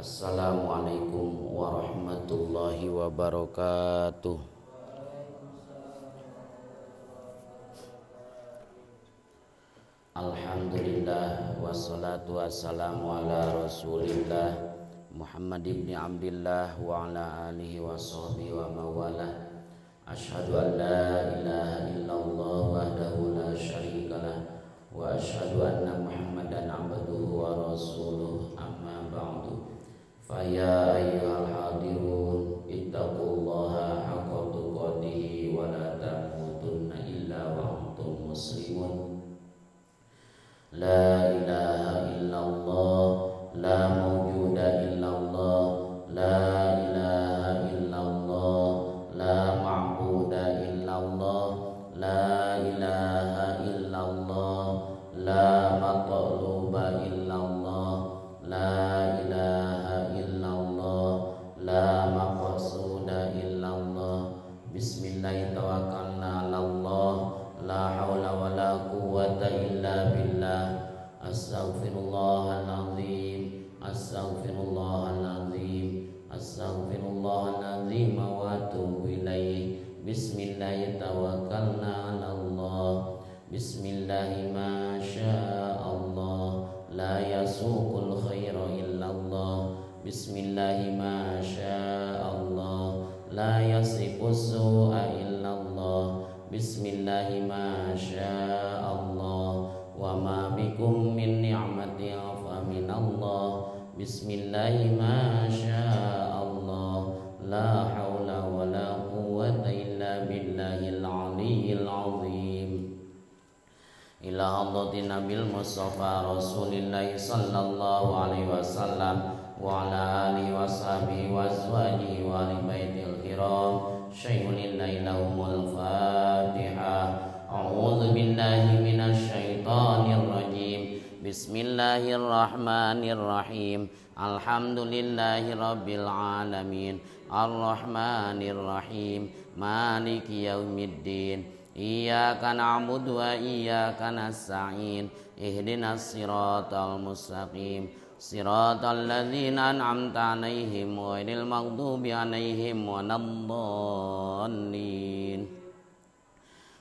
Assalamualaikum warahmatullahi wabarakatuh. Alhamdulillah wassalatu wassalamu ala Rasulillah Muhammad ibn Abdillah wa ala alihi wa sahbihi wa mawalah. Asyhadu an la ilaha illallah wahdahu la syarikalah wa asyhadu anna Muhammadan abduhu wa rasuluh, amma ba'du. Faya ayyuhal hadirun ittaqullaha haqqa tuqatih wa la tamutunna illa wa antum muslimun. La ilaha illallah, la mawjuda illallah, la ilaha illallah, la ma'buda illallah, la ilaha illallah, la matluba illallah, la ilaha illallah, la maqsuda illallah. Bismillah tawakkalna 'alallah, la haula wala quwwata illa billah. Astaghfirullahaladzim, astaghfirullahaladzim, astaghfirullahaladzim wa atubu ilaih. Bismillah tawakkalna 'alallah, bismillahi ma sya'allah, la yasuqul khaira illallah. Bismillahi ma sya'allah, la yasifus su'a illallah. Bismillahi ma sya'allah, wa ma bikum min ni'matin fa minallah. Bismillahi ma sya'allah, la haula wa la quwwata illa billahil aliyyil azim. Ila hadratin nabil mustafa rasulillahi sallallahu alaihi wasallam wa ala alihi wa sahbihi wa azwajihi wa ali baitil kiram. Syai'ulillahi lahumul fatihah. A'udzu billahi minasy syaithanir rajim. Bismillahirrahmanirrahim. Alhamdulillahi rabbil alamin. Arrahmanir rahim. Maliki yaumiddin. Iyyaka na'budu wa iyyaka nasta'in. Ihdinas siratal mustaqim. Siratal ladzina an'amta 'alaihim ghairil maghdubi 'alaihim waladdallin.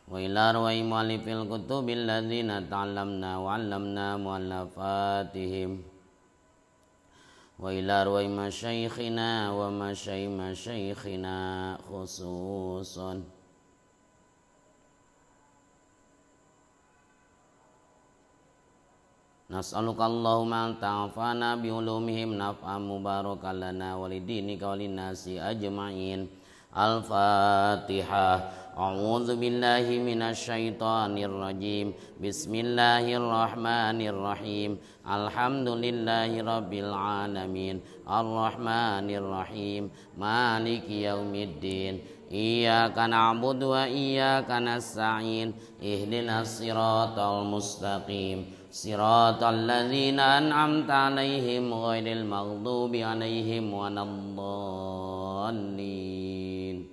Wa ila rawai mu'allifil kutubil ladzina ta'allamna wa 'allamna mu'allafatihim. Wa ila rawai masyaikhina wa masyaikhina khususan. Nas'aluka Allahumma an ta'afana bi ulumihim naf'an mubarakan lana walidinika walinnasi ajma'in. Al-Fatihah. A'udzu billahi minasy syaithanir rajim. Bismillahirrahmanirrahim. Alhamdulillahi rabbil alamin. Arrahmanir rahim. Maliki yaumiddin. Iyyaka na'budu wa iyyaka nasta'in. Ihdinas siratal mustaqim. Siratal ladzina an'amta 'alaihim ghairil maghdubi 'alaihim waladdallin.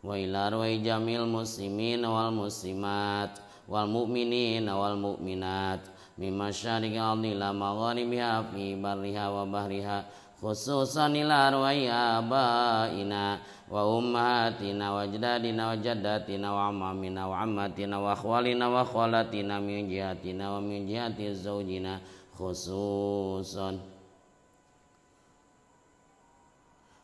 Wa ila arwai jamil muslimin wal muslimat wal mu'minin wal mu'minat min masyariqil ardi ila magharibiha fi barriha wa bahriha, khususan ila arwai abaina wa ummatina wa ajdadina wa jaddatina wa ammamina wa ammatina wa akhwalina wa khwalatina min jihatina wa min jihati zawjina khususan.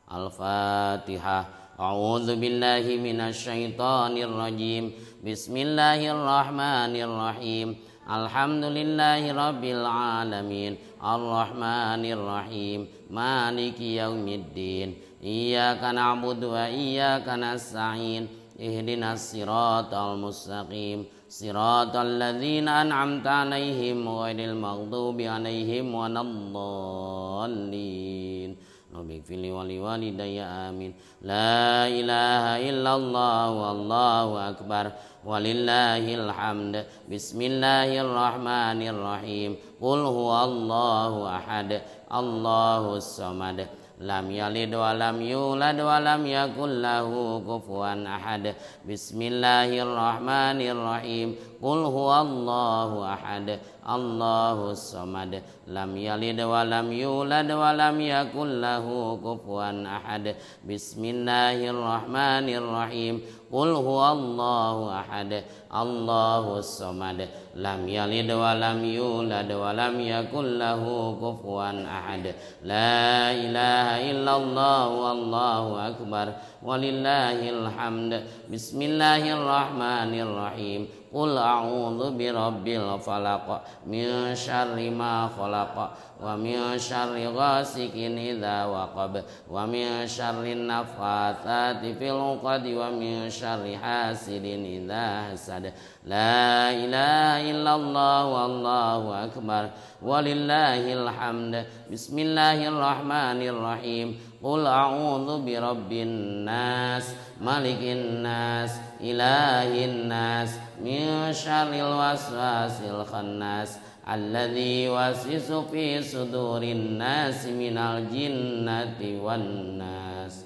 Al-Fatihah. A'udzu billahi minasy syaithanir rajim. Bismillahirrahmanirrahim. Alhamdulillahi rabbil alamin. Arrahmanir rahim. Maliki yaumiddin. Iyyaka na'budu wa iyyaka nasta'in. Ihdinas siratal mustaqim. Siratal ladzina an'amta 'alaihim ghairil maghdubi 'alaihim waladdallin. Rabbi fili wali walidayya amin. La ilaha illallah wallahu akbar walillahil hamd. Bismillahirrahmanirrahim. Qul huwallahu ahad, Allahus samad. Lam yalid wa lam yulad wa lam yakul lahu kufuwan ahad. Bismillahirrahmanirrahim. Qul huwallahu ahad Allahus samad lam yalid wa lam yulad wa lam yakul lahu kufuwan ahad. Bismillahirrahmanirrahim. Qul huwallahu ahad Allahus samad lam yalid wa lam yulad wa lam yakul lahu kufuwan ahad. La ilaha illallah wallahu akbar walillahil hamd. Bismillahirrahmanirrahim. Qul a'udzu birabbil falaq min syarri ma khalaq wa min syarri ghasikin idza waqab wa min syarri naffatsati fil 'uqad wa min syarri hasidin idza hasad. La ilaha illallah wallahu akbar walillahil hamd. Bismillahirrahmanirrahim. Qul a'udzu birabbin nas malikin nas ilahin nas min syarril waswasil khannas alladzi yuwaswisu fi sudurin nas minal jinnati wan nas.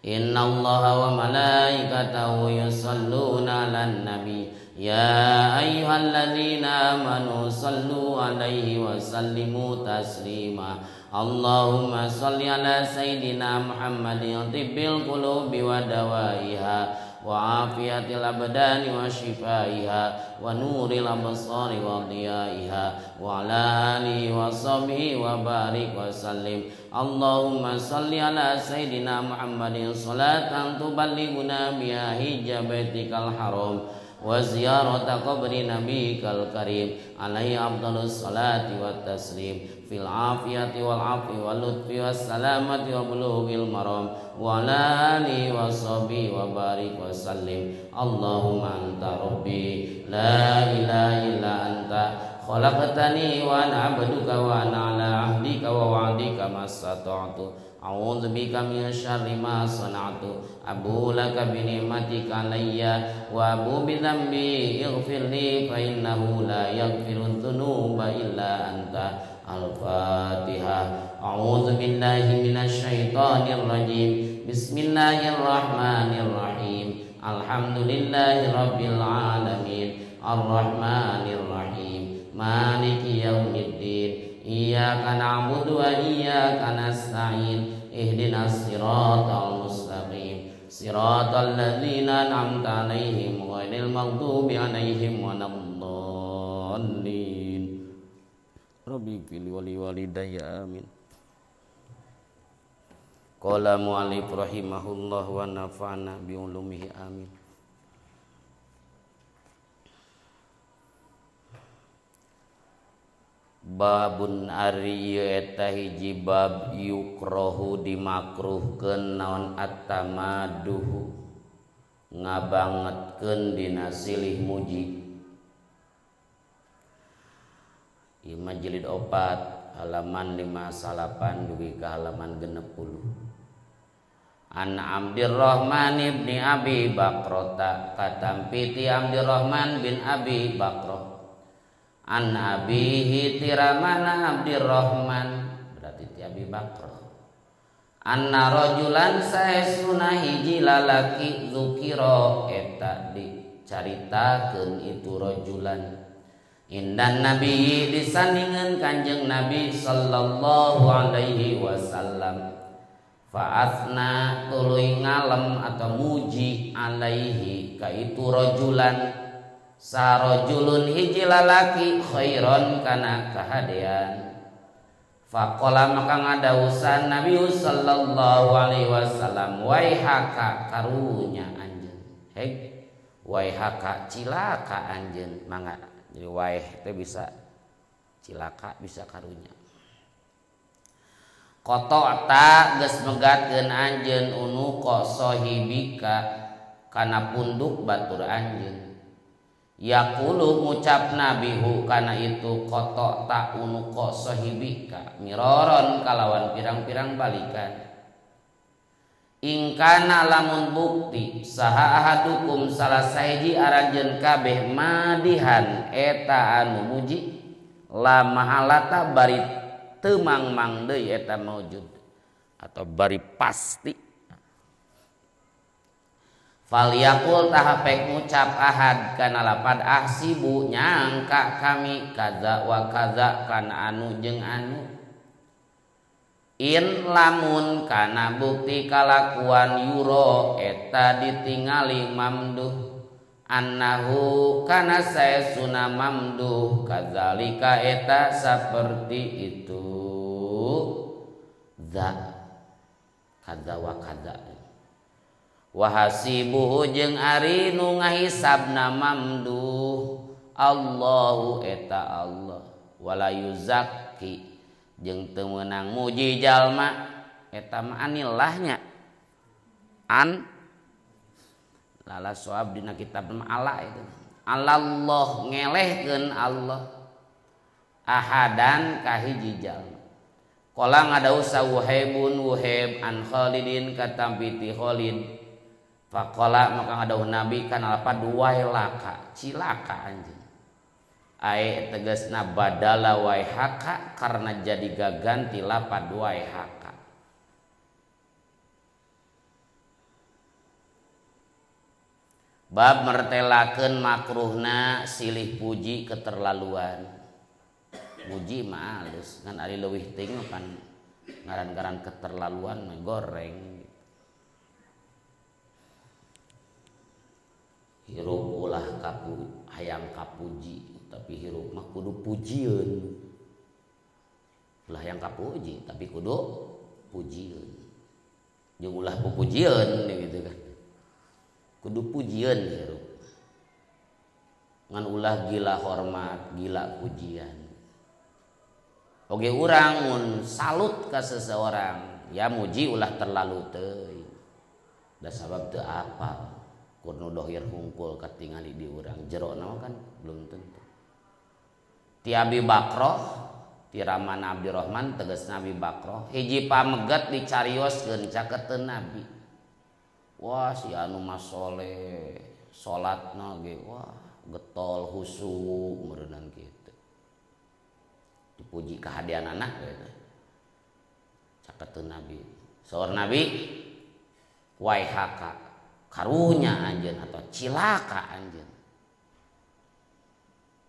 Innallaha wa malaikatahu yusholluna 'alan nabi ya ayyuhalladzina amanu shallu 'alaihi wa sallimu taslima. Allahumma shalli ala sayyidina Muhammadin tibbil qulubi wa dawaiha wa afiyatil abdani wa shifaiha wa nuril absari wa diyaiha wa ala alihi wa sahbihi wa barik wa sallim. Allahumma shalli ala sayyidina Muhammadin salatan tuballighuna biha hijabaitikal haram wa ziyarata qabri nabiyikal karim alaihi afdhalus salati wat taslim fil afiyati wal afi wal lutfi was salamati wa bulughil maram wa ala alihi wa sahbihi wa barik wa sallim. Allahumma anta rabbi la ilaha illa anta khalaqtani wa ana abduka wa ana ala ahdika wa wa'dika mastata'tu. A'udzu bika min syarri ma sana'tu abu laka bi ni'matika alayya wa abu bi dzambi ighfirli fa innahu la yaghfiru dzunuba illa anta. Al-Fatihah. A'udzu billahi minasy syaithanir rajim. Bismillahirrahmanirrahim. Alhamdulillahi rabbil alamin. Arrahmanir rahim. Maliki yaumiddin. Iyyaka na'budu wa iyyaka nasta'in. Ihdinas siratal mustaqim. Siratal ladzina an'amta 'alaihim ghairil maghdubi 'alaihim waladdallin. Rabbi fil wali walidayya amin. Qala mu'allif rahimahullah wa nafa'na bi ulumihi amin. Babun ari ieu eta hiji bab yukrahu dimakruhkeun naon at-tamaduh ngabangetkeun dina silih muji. Ieu mah jilid 4 halaman 58 dugi ka halaman 60. An Abdurrahman ibni Abi Bakrata katampi ti Abdurrahman bin Abi Bakrah an abihi tiramana Abdurrahman berarti ti Abi Bakrah anna rajulan saesuna hiji lalaki zukira eta dicaritakeun itu rajulan indan nabi disandingeun kanjeng Nabi sallallahu alaihi wasallam fa'athna tuluy ngalem atau muji alaihi ka itu rajulan sarojulun hiji lalaki khairon kana kahadean. Faqala maka ngadawusan Nabi sallallahu alaihi wasallam waihaka karunya anjeun. Hei waihaka cilaka anjeun mangga. Jadi waih teh bisa cilaka bisa karunya. Qata'ta geus megatkeun anjeun unuqa sahibika kana punduk batur anjeun. Yaqulu ngucap nabihu kana itu koto tak unuko sahibika miroron kalawan pirang-pirang balikan. Ingkana lamun bukti saha ahadukum salah saiji arajeun kabeh madihan eta anu muji la mahalata bari teu mangmang deui eta maujud atau bari pasti. Falyaqul tahapek ngucap ahad kana lapad ahsibu nyangka kami kaza wa kaza kana anu jeung anu. In lamun kana bukti kalakuan yuro eta ditingali mamduh annahu kana saesuna mamduh kadzalika eta saperti itu za kadza wa kadza wa hasibuhu jeung ari nu ngahisabna mamduh Allahu eta Allah wala yuzakki jeung teu meunang muji jalma eta mah anillahnya an lala soab dina kitab mah ala itu Allah ngelehkeun Allah ahadan kahiji jalma qala ngadausa Wuhaibun Wuhaib an Khalidin katampiti Khalid faqala maka ngadauh Nabi kana lapad wailaka cilaka anjeun ai tegasna badala waihaka karena jadi gaganti lapad waihaka. Bab mertelakeun makruhna silih puji keterlaluan. Muji mah alus ngan ari leuwih teuing pan ngaran-ngaran keterlaluan mah goreng. Hirup ulah hayang kapuji tapi hirup mah kudu pujieun. Ulah hayang kapuji tapi kudu pujieun. Jeung ulah pupujieun gitu kan. Kudu pujieun hirup. Ngan ulah gila hormat, gila pujian. Oge urang mun salut ka seseorang, ya muji ulah terlalu teuing. Da sabab teu apa. Kurnu dohir hungkul katingali di urang jero naon kan belum tentu. Ti Abi Bakroh ti Ramana Abdurrahman tegas Nabi Bakroh hiji pamegat dicarioskeun caketeun Nabi. Wah si anu mah soleh salatna ge wah getol husuk meureunnan kitu. Dipuji kahadian anak gitu. Caketeun Nabi. Saur Nabi waihaka karunya anjeun atau cilaka anjeun.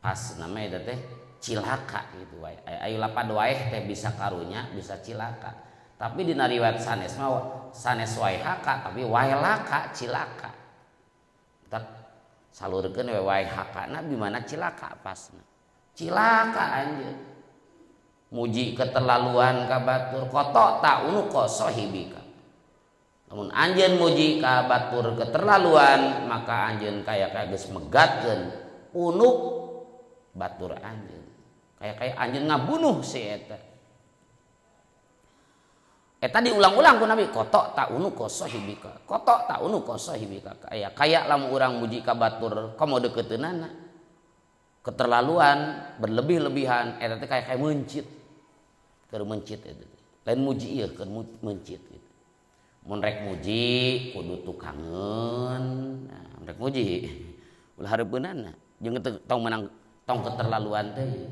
Pas namanya teh cilaka gitu wae. Ayo lapad waeh teh bisa karunya, bisa cilaka. Tapi dina riwayat sanes mah sanes waihaka tapi wailaka cilaka. Tak salurkeun we waihakana di mana cilaka pasna. Cilaka anjeun. Muji keterlaluan ka batur koto ta unu ko sahibika. Namun anjeun muji ka batur keterlaluan maka anjeun kaya geus megatkeun unuk batur anjeun. Kaya anjeun ngabunuh si eta. Eta diulang-ulang ku Nabi kotok tak unu ko sahibika. Kotok tak unu ko sahibika. Kaya lamun urang muji ka batur komo deukeuteunnana. Keterlaluan, berlebih-lebihan eta teh kaya mencit. Keur mencit eta. Lain muji ieu keur mencit gitu. Mun rek muji kudu tukangeun. Nah, rek muji ulah hareupeunana jeung tong menang tong keterlaluan teh.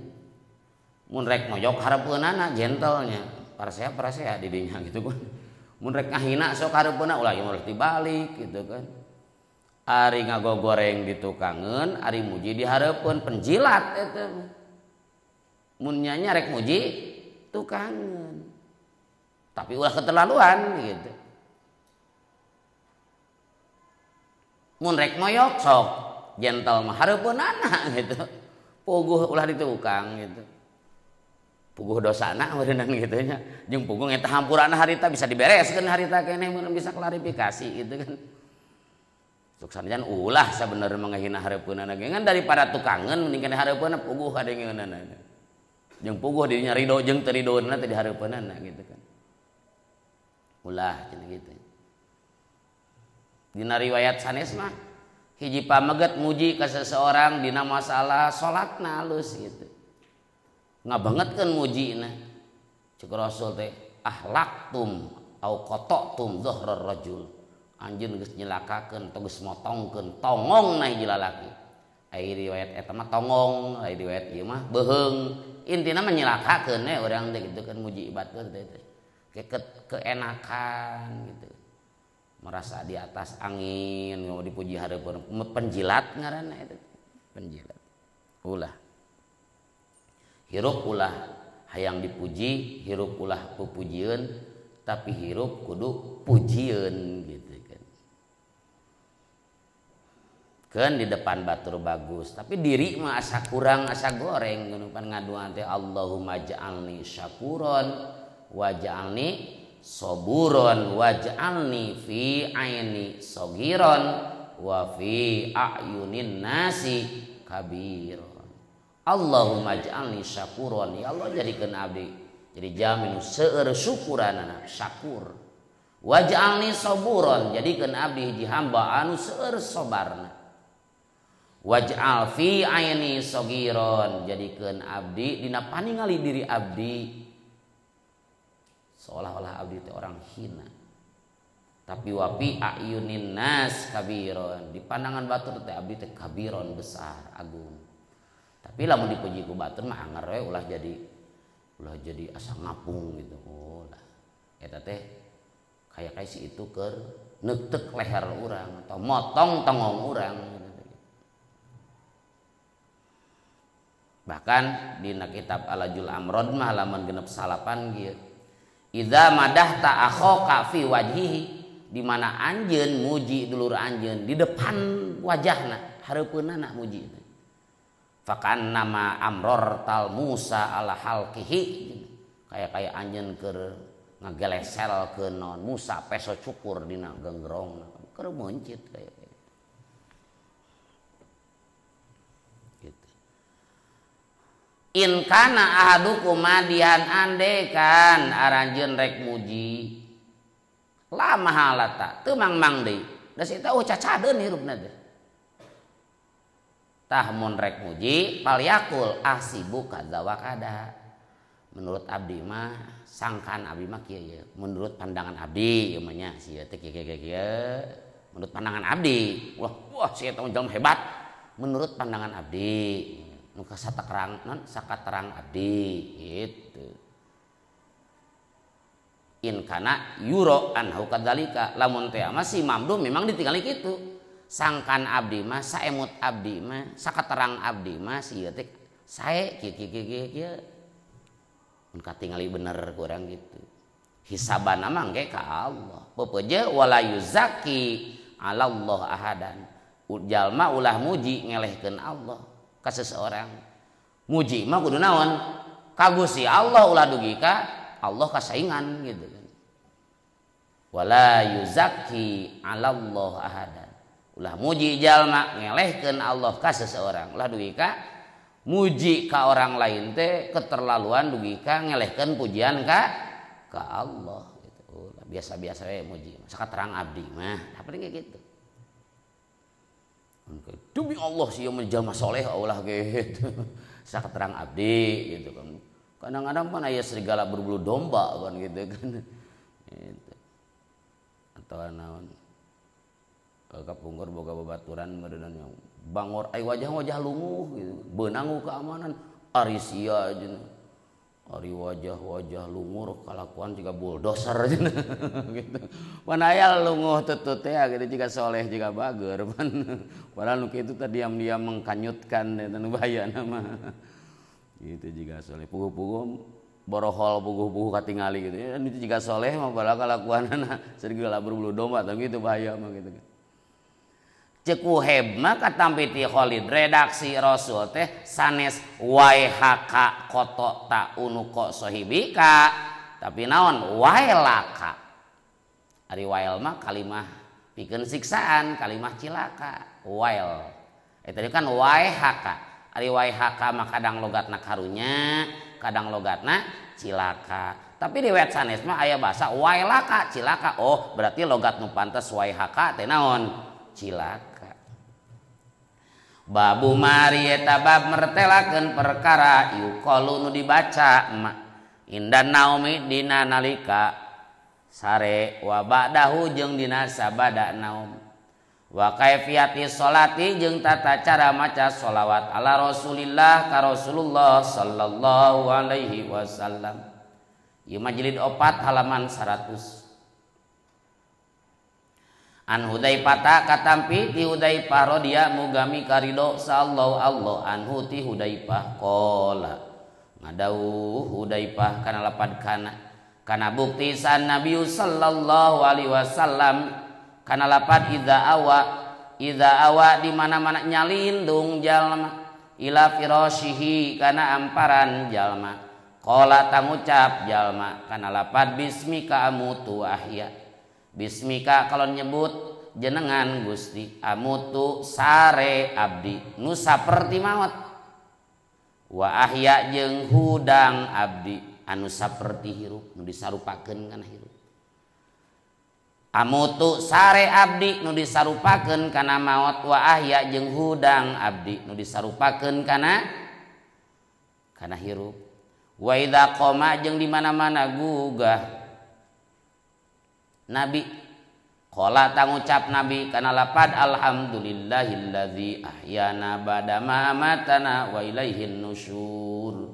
Mun rek moyok hareupeunana gentlenya. Parasea di dinya gitu kan. Mun rek ngahina sok hareupeunana ulah ieu mah dibalik gitu kan. Ari ngagogoreng ditukangeun, ari muji dihareupeun penjilat eta. Mun nya rek muji tukangeun. Tapi ulah keterlaluan gitu. Mun rek moyok sok gentle mah hareupeunana gitu. Puguh ulah ditukang gitu. Puguh dosana meureunnan kitu nya. Jeung puguh eta hampurana harita bisa dibereskeun harita keneh mun bisa klarifikasi gitu kan. Sok sanajan ulah sabenerna mangahina hareupeunana ge ngan daripada tukangeun mending keneh hareupeunana puguh kadengeunana. Jeung puguh dirinya ridho jeung teu ridona teh dihareupeunana gitu kan. Ulah cenah kitu. Dina riwayat sanes mah hiji pamegat muji ka seseorang dina masalah salatna alus gitu. Ngabangetkeun mujina. Ceuk Rasul teh ahlaktum au qata'tum dhahrar rajul. Anjeun geus nyelakakeun atau geus motongkeun tongongna hiji lalaki. Ai riwayat eta mah tongong, ai riwayat ieu mah beuheung. Intina mah nyelakakeun we urang teh gitu kan muji batur teh. Keenakan gitu. merasa di atas angin, mau dipuji hareupeun, penjilat ngaranna eta, penjilat. Ulah hirup ulah hayang dipuji, hirup ulah pupujieun, tapi hirup kudu pujieun gitu kan. Kan di depan batur bagus, tapi diri mah asa kurang, asa goreng nu pan ngaduan teh Allahumma ja'alni syakuron waj'alni saburon waj'alni fi aini sagiron wa fi a'yunin nasi kabiron. Allahumma ja'alni syakuron, ya Allah jadikeun abdi jadi jamin seueur syukuranana syakur. Waj'alni saburon, jadikeun abdi hiji hamba anu seueur sabarna. Waj'al fi aini sagiron, jadikeun abdi dina paningali diri abdi seolah-olah abdi teh orang hina. Tapi wapi ayunin nas kabiron, di pandangan batur teh abdi teh kabiron besar agung. Tapi lamun dipuji ku batur mah anger we ulah jadi asa ngapung gitu. Ulah eta teh kayak si itu keur neuteuk leher urang atau motong tongong urang. Bahkan dina kitab Alajul Amrod mah halaman 68 kieu. Idza madahta akhaka fi wajhihi, di mana anjeun muji dulur anjeun di depan wajahna, hareupeunna muji. Fakan nama amror tal Musa ala halkihi, kayak anjeun keur ngagelesel ke non Musa peso cukur dina genggerong keur mencit kayak gitu. In kana ahadukum madian andekan aranjeun rek muji la mahalata teu mangmang deui da eta cacadeun hirupna teh tah mun rek muji palyakul asibu kadza wa kada. Menurut abdi mah sangkan abdi mah kieu ya. Menurut pandangan abdi ieu mah nya sia teh kieu. Menurut pandangan abdi, wah si eta jelema hebat. Menurut pandangan abdi, nu kasaterang non sakaterang abdi gitu. In kana yuro anhu kadzalika, lamun teh mah si mamdum memang ditinggali kitu. Sangkan abdi mah saemut abdi mah sakaterang abdi mah sieu teh sae kieu mun katingali bener kurang gitu. Hisabana mah engke ka Allah. Peupeuje wala yuzaki 'ala Allah ahadan. Jalma ulah muji ngelehkeun Allah ka seseorang. Muji mah kudu naon? Ka Gusti Allah ulah dugi ka Allah kasaingan gitu kan. Wala yuzaki 'ala Allah ahadan. Ulah muji jalma ngelehkeun Allah ka seseorang, ulah dugi ka muji ka orang lain teh keterlaluan dugi ka ngelehkeun pujian ka Allah gitu. Ulah biasa-biasa we muji sakaterang abdi mah tapi kayak gitu. Demi Allah sih yang menjelma soleh ulah gitu sakaterang abdi gitu kan. Kadang-kadang pan aya serigala berbulu domba kan gitu kan. Gitu. Atau naon kapungkur boga babaturan meureunna bangor ai wajah-wajah lunguh gitu beunang keamanan ari sia aja ari wajah-wajah lungur kalakuan jiga bulldozer aja gitu pan aya lunguh tutut teh gitu jiga soleh jiga bager pan padahal nu kitu teh diam-diam mengkanyutkan eta nu bahayana mah gitu jiga soleh puguh-puguh borohol puguh-puguh katingali gitu itu jiga soleh mah bala kalakuanana serigala berbulu domba tah gitu bahaya mah gitu kan. Ceku hebna katampi ti Khalid redaksi Rasul teh sanes waihaka koto ta unuko sohibika tapi naon wailaka ari wail mah kalimah pikeun siksaan kalimah cilaka wail eta kan waihaka ari waihaka mah kadang logatna karunya kadang logatna cilaka tapi di wet sanes mah aya basa wailaka cilaka oh berarti logat nu pantes waihaka teh naon cilaka. Babu mari eta bab mertelakeun perkara yuqalu nu dibaca indan naumi dina nalika sare wa ba'dahu jeung dina sabada naum wa kaifiyati sholati jeung tata cara maca sholawat ala Rasulillah ka Rasulullah sallallahu alaihi wasallam. Ieu mah jilid 4 halaman 100. An Hudzaifah katampi ti Hudzaifah radhiya mugami karido sallallahu Allah anhu ti Hudzaifah qala ngadauh Hudzaifah kana lapad kana bukti san Nabi sallallahu alaihi wasallam kana lapad idza awa di mana-mana nyalindung jalma ila firashihi kana amparan jalma qala tangucap jalma kana lapad bismika amutu ahya. Bismika kalau nyebut jenengan Gusti amutu sare abdi nu saperti maot wa ahya jeung hudang abdi anu saperti hirup nu disarupakeun kana hirup. Amutu sare abdi nu disarupakeun kana maot wa ahya jeung hudang abdi nu disarupakeun kana hirup. Wa idza qoma jeung di mana-mana gugah Nabi qala tangucap Nabi kana lapad alhamdulillahilladzi ahyana ba'da ma amatana wa ilaihin nusyur.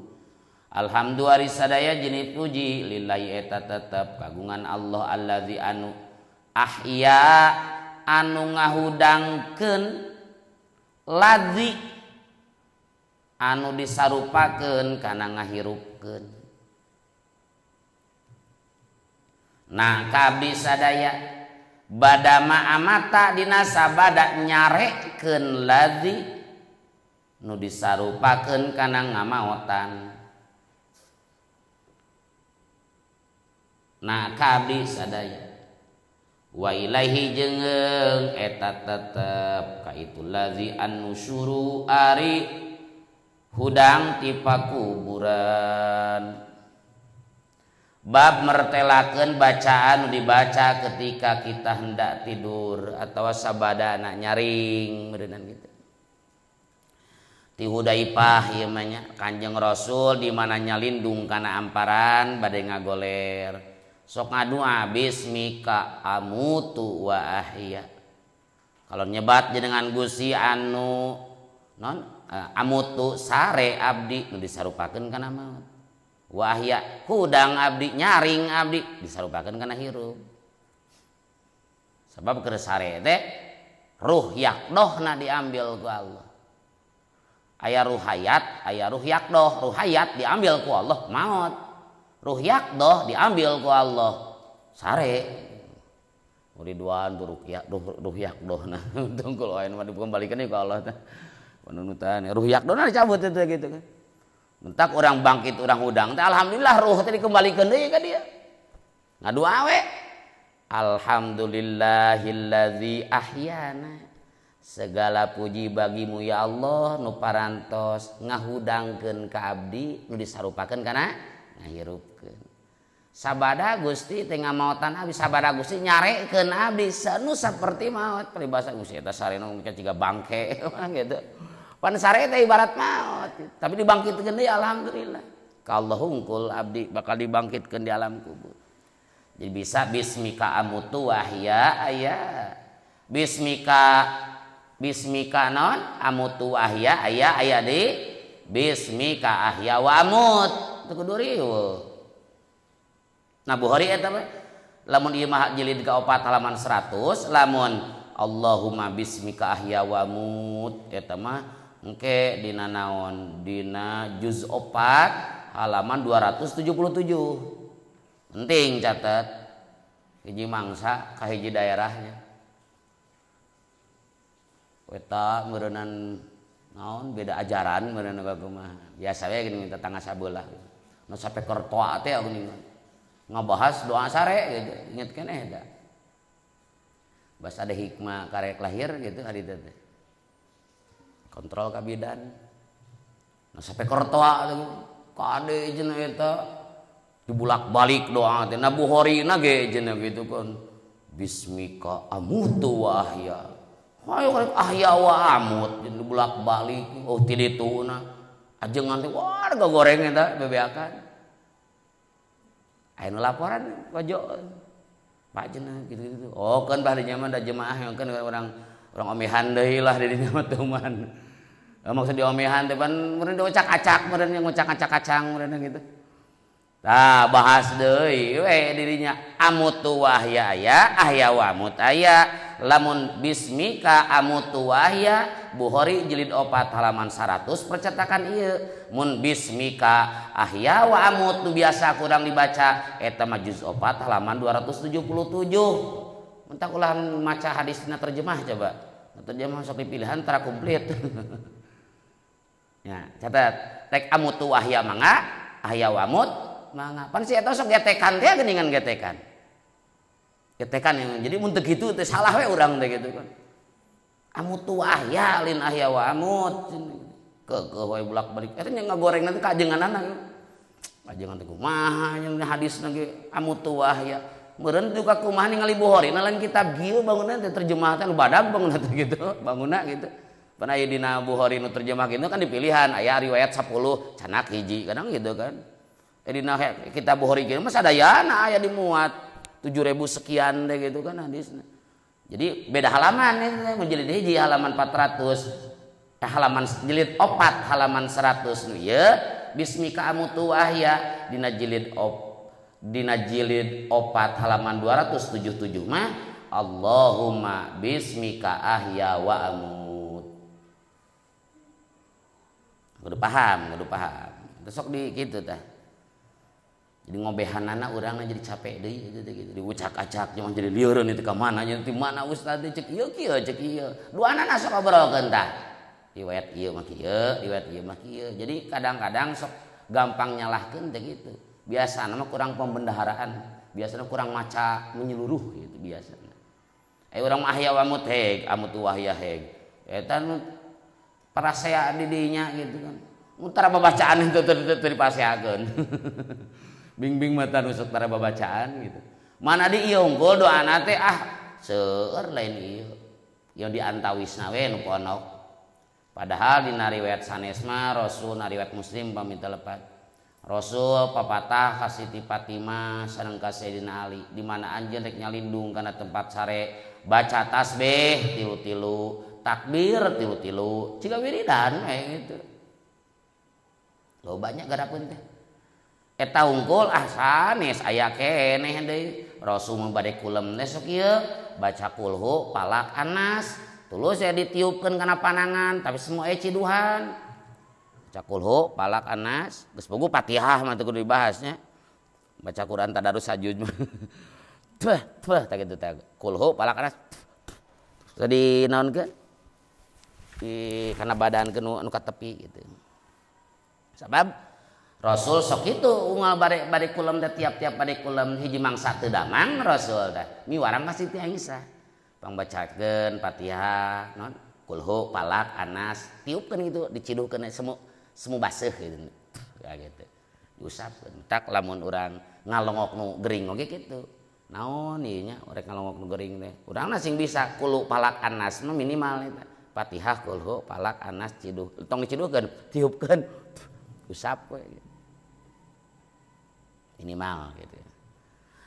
Alhamdulillah sadaya jenis puji lillahi eta tetep kagungan Allah allazi anu ahya anu ngahudangkeun ladzi anu disarupakeun kana ngahirupkeun. Nah kabdi sadaya badama amata dina sabada nyarekeun ladzi nu disarupakeun kana ngamaotan. Nah kabdi sadaya wa ilaihi jeung eta tetep ka itu ladzi an-nusyuru ari hudang ti pakuburan. Bab mertelakeun bacaan dibaca ketika kita hendak tidur atau sabada anak nyaring meureunnan gitu. Ti Hudzaifah ieu mah nya Kanjeng Rasul di mana nyalindung kana amparan bade ngagoler. Sok ngadua bismika amutu wa ahya. Kalau nyebat jenengan Gusti anu non amutu sare abdi nu disarupakeun kana maot. Wahya hudang abdi nyaring abdi disarupakeun kana hirup. Sebab keur sare teh ruh yakdohna diambil ku Allah. Aya ruh hayat, aya ruh yakdoh. Ruh hayat diambil ku Allah maut. Ruh yakdoh diambil ku Allah sare. Ridwan ruh yakdohna. Tungkul wae mah dikembalikeun ku Allah teh. Panunutan ruh yakdohna dicabut itu gitu kan. Mentak orang bangkit orang udang teh alhamdulillah ruh teh dikembalikan deui ka dia. Ngadua we alhamdulillahilladzi ahyana. Segala puji bagimu ya Allah nu parantos ngahudangkeun ka abdi nu disarupakeun kana ngahirupkeun. Sabada Gusti teh ngamaotan abdi sabada Gusti nyarekeun abdi nu saperti maot peribahasa Gusti eta sarena ciga bangke gitu. Pan sare teh ibarat maut, tapi dibangkitkeun deui alhamdulillah. Ka Allah hungkul abdi bakal dibangkitkeun di alam kubur. Jadi bisa bismika amutu wahya aya. Bismika non amutu wahya aya di bismika ahya wa amut. Teu kudu riweuh. Nah Bukhari eta mah lamun ieu mah jilid ka-4 halaman 100 lamun Allahumma bismika ahya wa amut eta mah engke dina naon dina juz 4 halaman 277. Penting catat hiji mangsa ka hiji daerahnya. Eta meureunnan naon beda ajaran meureunna kumaha. Biasa we gini tetangga sabelah. Nu sape kertoa teh geuning ngabahas doa sare gitu. Inget keneh da. Bas ada hikmah karek lahir gitu hari teh. Kontrol kabidan. Nah sampai kortoa kade jeung eta dibulak-balik doa teh. Na Bukhari na ge jeung gitu kan. Bismika amutu wa ahya. Hayo karek ahya wa amut jeung dibulak-balik. Oh ti dituna. Ajengan teh warga goreng eta bebeakan. Aya nu laporan kojo. Pak cenah gitu-gitu. Oh kan baharinya mah da jemaah yang kan orang omehan deui lah di dinya mah teu man. Maksud di omehan teh pan meureun diocak-acak meureun yang ngocak acak-acang meureun gitu. Nah, bahas deui we dirinya amutu wahya aya, ahya wa amut aya. Lamun bismika amutu wahya Bukhari jilid 4 halaman 100 percetakan ieu. Mun bismika ahya wa amut nu biasa kurang dibaca eta mah juz 4 halaman 277. Mentak ulah maca hadisna terjemah coba. Terjemah sok dipilihan tara komplit. Ya, catat tek amutu wahya mangga, ahya wa amut mangga. Pan si eta sok getekan teh geuningan getekan. Getekan yang jadi mun teu kitu teh salah we urang teh gitu kan. Amutu wahya lin ahya wa amut. Keukeuh we bulak-balik. Eta nya ngagoreng nanti kajenganana. Kajengan teh kumaha nya hadisna ge amutu wahya. Meureun juga kumaha ningali Bukhari lain kitab gieu bangunan teh terjemah teh nu badag bangunan teh gitu. Bangunna gitu. Pan aya dina Bukhari nu terjemah kitu kan dipilihan aya riwayat 10 canak hiji kadang gitu kan. Dina kitab Bukhari kieu mah sadayana aya dimuat 7.000 sekian deh gitu kan hadisnya. Jadi beda halaman ya, jilid hiji halaman 400, halaman jilid 4 halaman 100 nu ya bismika amutu wahya dina jilid 4 halaman 277 mah Allahumma bismika ahya wa amut. Kudu paham. Besok di kitu tah. Jadi ngobehanana urangna jadi capek deui gitu. Diucak-acak cuma jadi lieureun itu ka mana nya ti mana ustaz teh cek ieu duanana sok obrolkeun tah. Riwayat ieu mah kieu, Jadi kadang-kadang sok gampang nyalahkeun teh gitu. Biasana mah kurang pembendaharaan, biasana kurang maca menyeluruh gitu biasana. Urang mah ahya wa amut heg, amutu wahya heg. Eta nu parasea di dinya gitu kan. Muntara babacaan itu teu dipaseakeun. Bing-bing mata nusuk tara babacaan gitu. Mana di ieu unggul doana teh seueur lain ieu. Yang diantawisna we nu ponok. Padahal dina riwayat sanes mah Rasul na riwayat Muslim paminta lepat. Rasul papatah ka Siti Fatimah sareng ka Sayyidina Ali di mana anjeun rek nyalindung kana tempat sare baca tasbih tilu-tilu, takbir tilu-tilu, ciga wiridan we gitu. Loba nya garapeun teh. Eta unggul sanes aya keneh deui Rasul bade kulem teh sok ieu baca kulhu palak anas tulus ya ditiupkeun kana panangan tapi semua ciduhan baca kulhu palak anas geus bogu Fatihah mah teu kudu dibahasnya baca Quran tadarus sajud mah tah kitu teh kulhu palak anas tadi naonkeun di kana badankeun nu ka tepi gitu sabab Rasul sok itu unggal bari kulam teh tiap-tiap bari kulam hiji mangsa teu damang Rasul teh miwarang ka Siti Aisyah pangbacakeun Fatihah naon kulhu palak anas tiupkeun gitu diciduhkeun semu baseuh gitu ya gitu diusapkeun tak lamun urang ngalongok nu gering oge kitu naon ieu nya urang ngalongok nu gering teh urangna sing bisa kulhu palak anas mah minimal eta Fatihah kulhu palak anas ciduh tong diciduhkeun tiupkeun usap we gitu. Minimal gitu.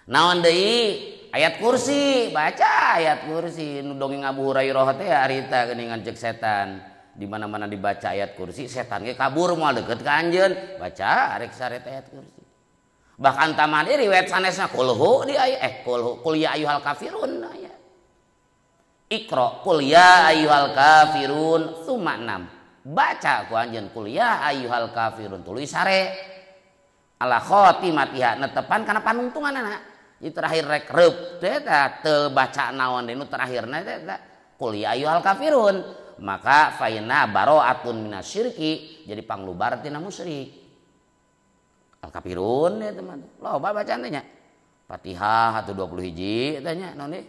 Naon deui ayat kursi baca ayat kursi nu dongeng Abu Hurairah teh harita geuningan cek setan di mana-mana dibaca ayat kursi setan ge kabur moal deukeut ka anjeun baca arek saret ayat kursi bahkan tamadi riwayat sanesna kulhu di ayat qul ya ayyuhal kafirun ayat Iqra qul ya ayyuhal kafirun summa 6 baca ku anjeun qul ya ayyuhal kafirun tuluy sare ala khotimatiha netepan kana panungtunganna ieu terakhir rek reup teh teu baca naon deui nu terakhirna teh qul ya ayyuhal kafirun maka faina bara'atun minasyirki jadi panglubar tina musyrik al kafirun ya teman loba bacaan teh nya Fatihah atuh 20 hiji teh nya naon deui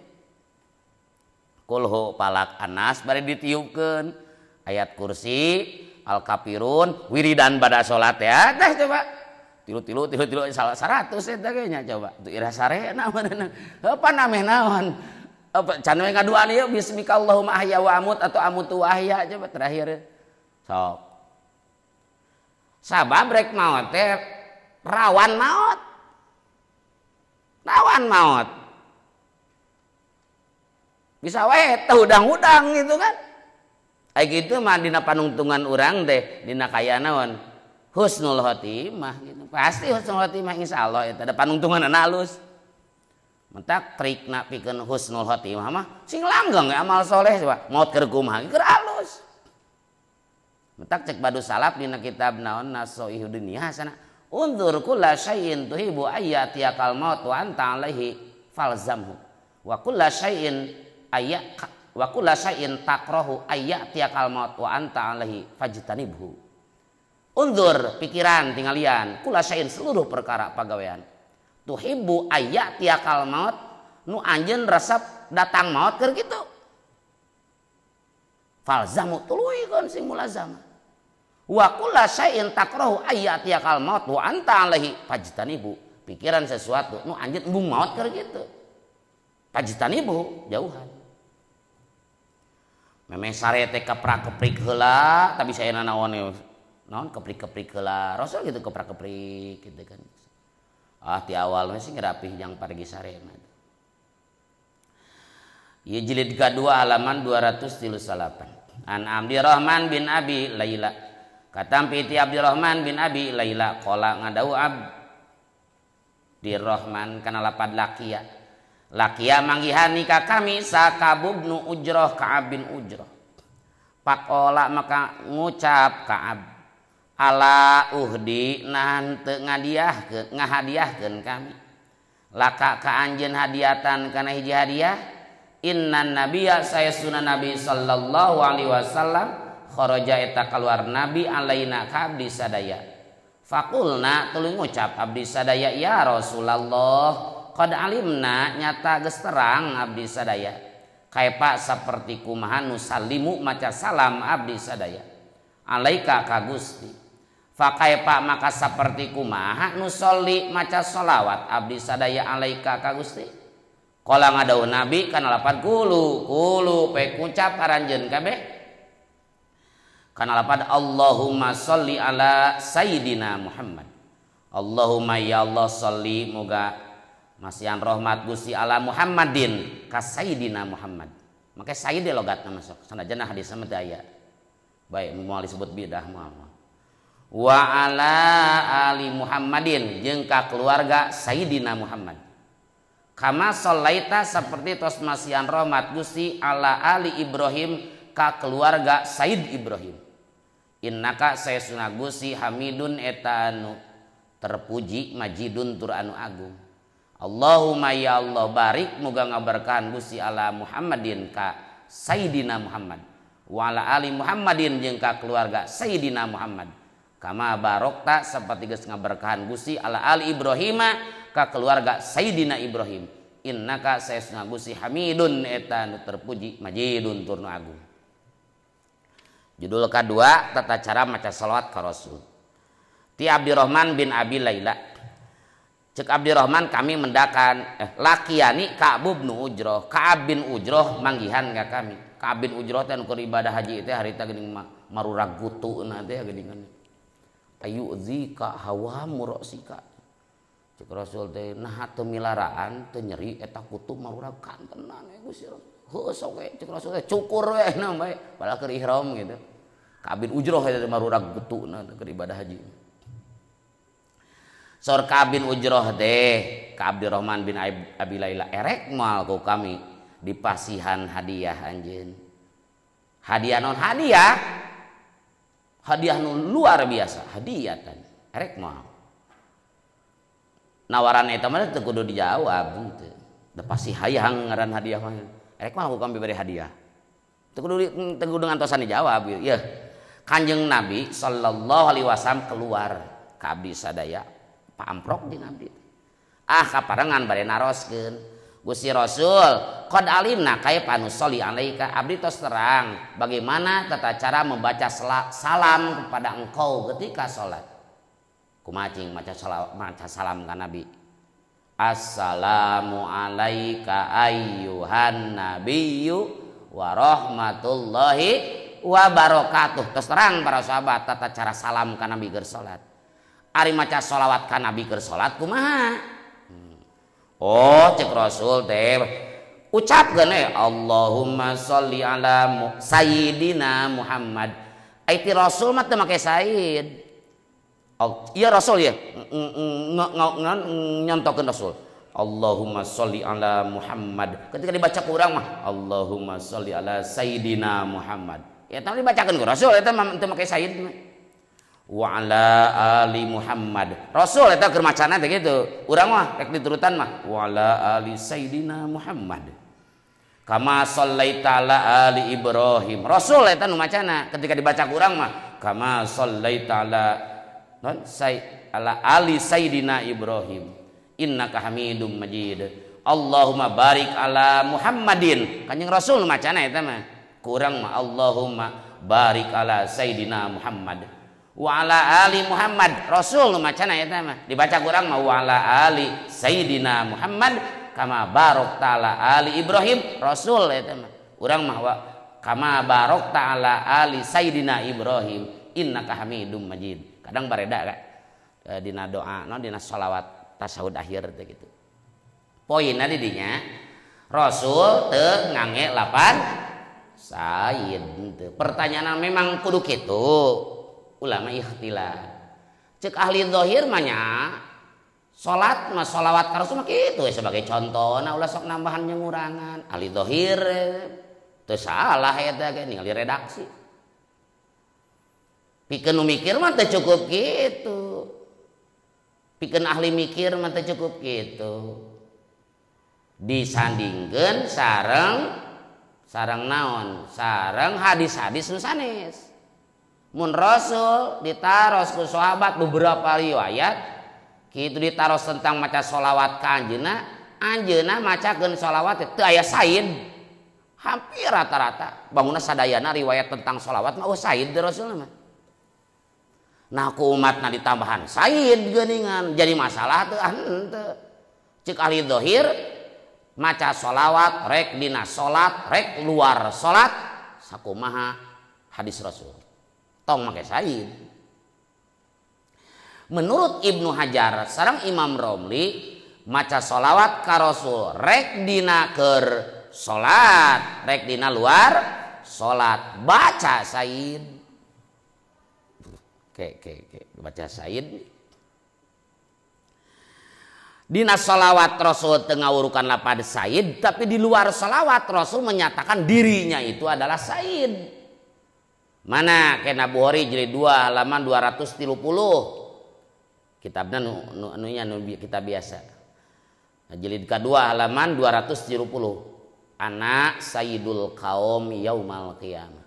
kulhu palak anas bari ditiupkeun ayat kursi al kafirun wiridan bada salat ya teh coba tilu salah 100 eta ge nya coba tu ira sare naon apa nameh naon apa can we ngaduan ieu bismika Allahumma ahya wa amut atau amutu ahya coba terakhir sok sabab rek maot teh rawan maot bisa wae teh udang-udang gitu kan ai kitu mah dina panungtungan urang teh dina kaya naon husnul khotimah gitu. Pasti husnul khotimah insyaallah eta ada panungtungan halus. Mentak trikna pikeun husnul khotimah mah sing langgeng amal soleh coba maot keur kumaha keur halus. Mentak cek badu salaf dina kitab naon Nasoihud Dunya sana unzur kulla syai'in tuhibu ayyatiyakal maut wa anta alaihi falzamhu wa kulla syai'in takrahu ayyatiyakal maut wa anta alaihi fajtanibhu. Unzur pikiran tinggalian kulla syai'in seluruh perkara pagawean tuhibbu ayyatiyakal maut nu anjeun resep datang maut keur kitu falzamhu tuluikeun sing mulazamah wa kulla syai'in takrahu ayyatiyakal maut wa anta alaihi fajtanibu pikiran sesuatu nu anjeun embung maut keur kitu fajtanibu jauhan memeh sare teh keprak-keprik heula tapi saeuna naon keprik-keprik heula rasul gitu keprak-keprik gitu kan ti awal mah sih ngerapih yang pargi sare mah ieu jilid kedua halaman 238 an Abdurrahman bin Abi Laila katampi ti Abdurrahman bin Abi Laila qala ngadau Abdurrahman kana lapad laqiya manggihani ka kami Ka'ab bin Ujrah Ka'ab bin Ujrah pakola maka ngucap Ka'ab ala uhdi nahan teu ngahadiahkeun kami laka ka anjeun hadiatan kana hiji hadiah innan nabiyya sayasuna nabi sallallahu alaihi wasallam kharaja eta keluar nabi alaina ka abdi sadaya faqulna tuluy ngucap abdi sadaya ya Rasulullah qad alimna nyata geus terang abdi sadaya kaipa saperti kumaha nusallimu maca salam abdi sadaya alaika ka Gusti fakaipa maka saperti kumaha nusolli maca sholawat abdi sadaya alaika ka Gusti qala ngadau nabi kana lapan kulu pe ngucap aranjeun kabeh kana lapan Allahumma sholli ala sayyidina Muhammad Allahumma ya Allah sholli moga masihan rahmat Gusti ala Muhammadin ka sayyidina Muhammad make sayyid logatna masuk sanajan hadis mah aya baik moal disebut bidah mah wa ala ali Muhammadin jeung ka keluarga Sayyidina Muhammad kama sholaita seperti tos masihan rahmat Gusti ala ali Ibrahim ka keluarga Sayyid Ibrahim innaka sayasuna Gusti hamidun eta anu terpuji majidun tur anu agung Allahumma ya Allah barik muga ngaberkahan Gusti ala Muhammadin ka Sayyidina Muhammad wa ala ali Muhammadin jeung ka keluarga Sayyidina Muhammad kama barokta seperti geus ngaberkahan Gusti ala ali Ibrahim ka keluarga Sayyidina Ibrahim innaka sayasna Gusti hamidun eta nu terpuji majidun tur nu agung. Judul kedua tata cara maca selawat ka Rasul ti Abdurrahman bin Abi Laila cek Abdurrahman kami mendakan lakiani Ka'ab bin Ujrah Ka'ab bin Ujrah manggihan ka kami Ka'ab bin Ujrah teh keur ibadah haji teh harita geuning marurag gutuuna teh geuningan ayu zika hawa murosika cek Rasul teh nah teu milaraan teu nyeri eta kutub marurag kantenan Gusti heus sok cek Rasul teh cukur we na bae bala keur ihram gitu Ka'ab bin Ujrah eta marurag gutuna keur ibadah haji sor Ka'ab bin Ujrah teh ka Abdurrahman bin Abi Laila erek moal ku kami dipasihan hadiah anjeun hadiah non hadiah nu luar biasa hadiatan erek moal nawaran eta mah teu kudu dijawab henteu da pasti hayang ngaran hadiah mah erek moal ku kami beri hadiah teu kudu ngantosan dijawab gitu ya Kanjeng Nabi sallallahu alaihi wasallam keluar ka abdi sadaya paamprok jeung abdi kaparengan bade naroskeun Gusti Rasul qad alimna kaifa nusolli alaika abdi tos terang bagaimana tata cara membaca salam kepada engkau ketika salat kumaha cing maca salam ka Nabi assalamu alaika ayyuhan nabiyyu wa rahmatullahi wa barakatuh tos terang para sahabat tata cara salam ka Nabi keur salat ari maca sholawat ka Nabi keur salat kumaha oh cek Rasul teh ucapkeun Allahumma sholli ala sayyidina Muhammad. Aiti Rasul mah teu make sayyid. Iya Rasul ya nyontokeun Rasul. Allahumma sholli ala Muhammad. Ketika dibaca ku urang mah Allahumma sholli ala Sayyidina Muhammad. Ya tah dibacakeun ku Rasul eta mah teu make sayyid mah. Wa ala ali Muhammad. Rasul eta keur macana teh kitu. Urang mah rek diturutan mah wa ala ali Sayyidina Muhammad. Kama shallaita ala ali Ibrahim. Rasul eta nu macana ketika dibaca ku urang mah kama shallaita ala ali Sayyidina Ibrahim. Innaka Hamidum Majid. Allahumma barik ala Muhammadin. Kanjeng Rasul macana eta mah. Kurang mah Allahumma barik ala Sayyidina Muhammad. Wa ala ali Muhammad. Rasul macana eta mah. Dibaca kurang mah wa ala ali Sayyidina Muhammad kama barokta ala ali Ibrahim. Rasul eta mah. Urang mah wa kama barokta ala ali Sayyidina Ibrahim. Innaka Hamidum Majid. Kadang bareda dina doa dina shalawat tasawuf akhir teh gitu. Poinna di dinya Rasul teu ngangge lapan sayyid teu. Pertanyaan memang kudu kitu. Ulama ikhtilaf. Cek ahli zahir mah nya salat mah shalawat ka Rasul mah kitu sebagai contohna ulah sok nambahan ngurangan. Ahli zahir teu salah eta ge ningali redaksi. Pikeun nu mikir mah teu cukup kitu. Pikeun ahli mikir mah teu cukup kitu. Disandingkeun sareng naon? Sareng hadis-hadis nu sanes. Mun Rasul ditaros ku sahabat beberapa riwayat kitu ditaros tentang maca sholawat ka anjeunna macakeun sholawat teu aya said. Hampir rata-rata bangunna sadayana riwayat tentang sholawat mah said Rasul mah. Nah ku umatna ditambahan said geuningan jadi masalah teu henteu. Cek ahli zahir maca sholawat rek dina salat rek luar salat sakumaha hadis Rasul tong make said. Menurut Ibnu Hajar sareng Imam Romli maca sholawat ka Rasul rek dina keur salat rek dina luar salat baca said. Baca said dina sholawat Rasul teu ngawurukan lapad said tapi di luar sholawat Rasul menyatakan dirinya itu adalah said. Mana kena Bukhari jilid 2 halaman 230 kitabna nunya kitab biasa jilid kedua halaman 270 ana sayyidul qaum yaumal qiyamah.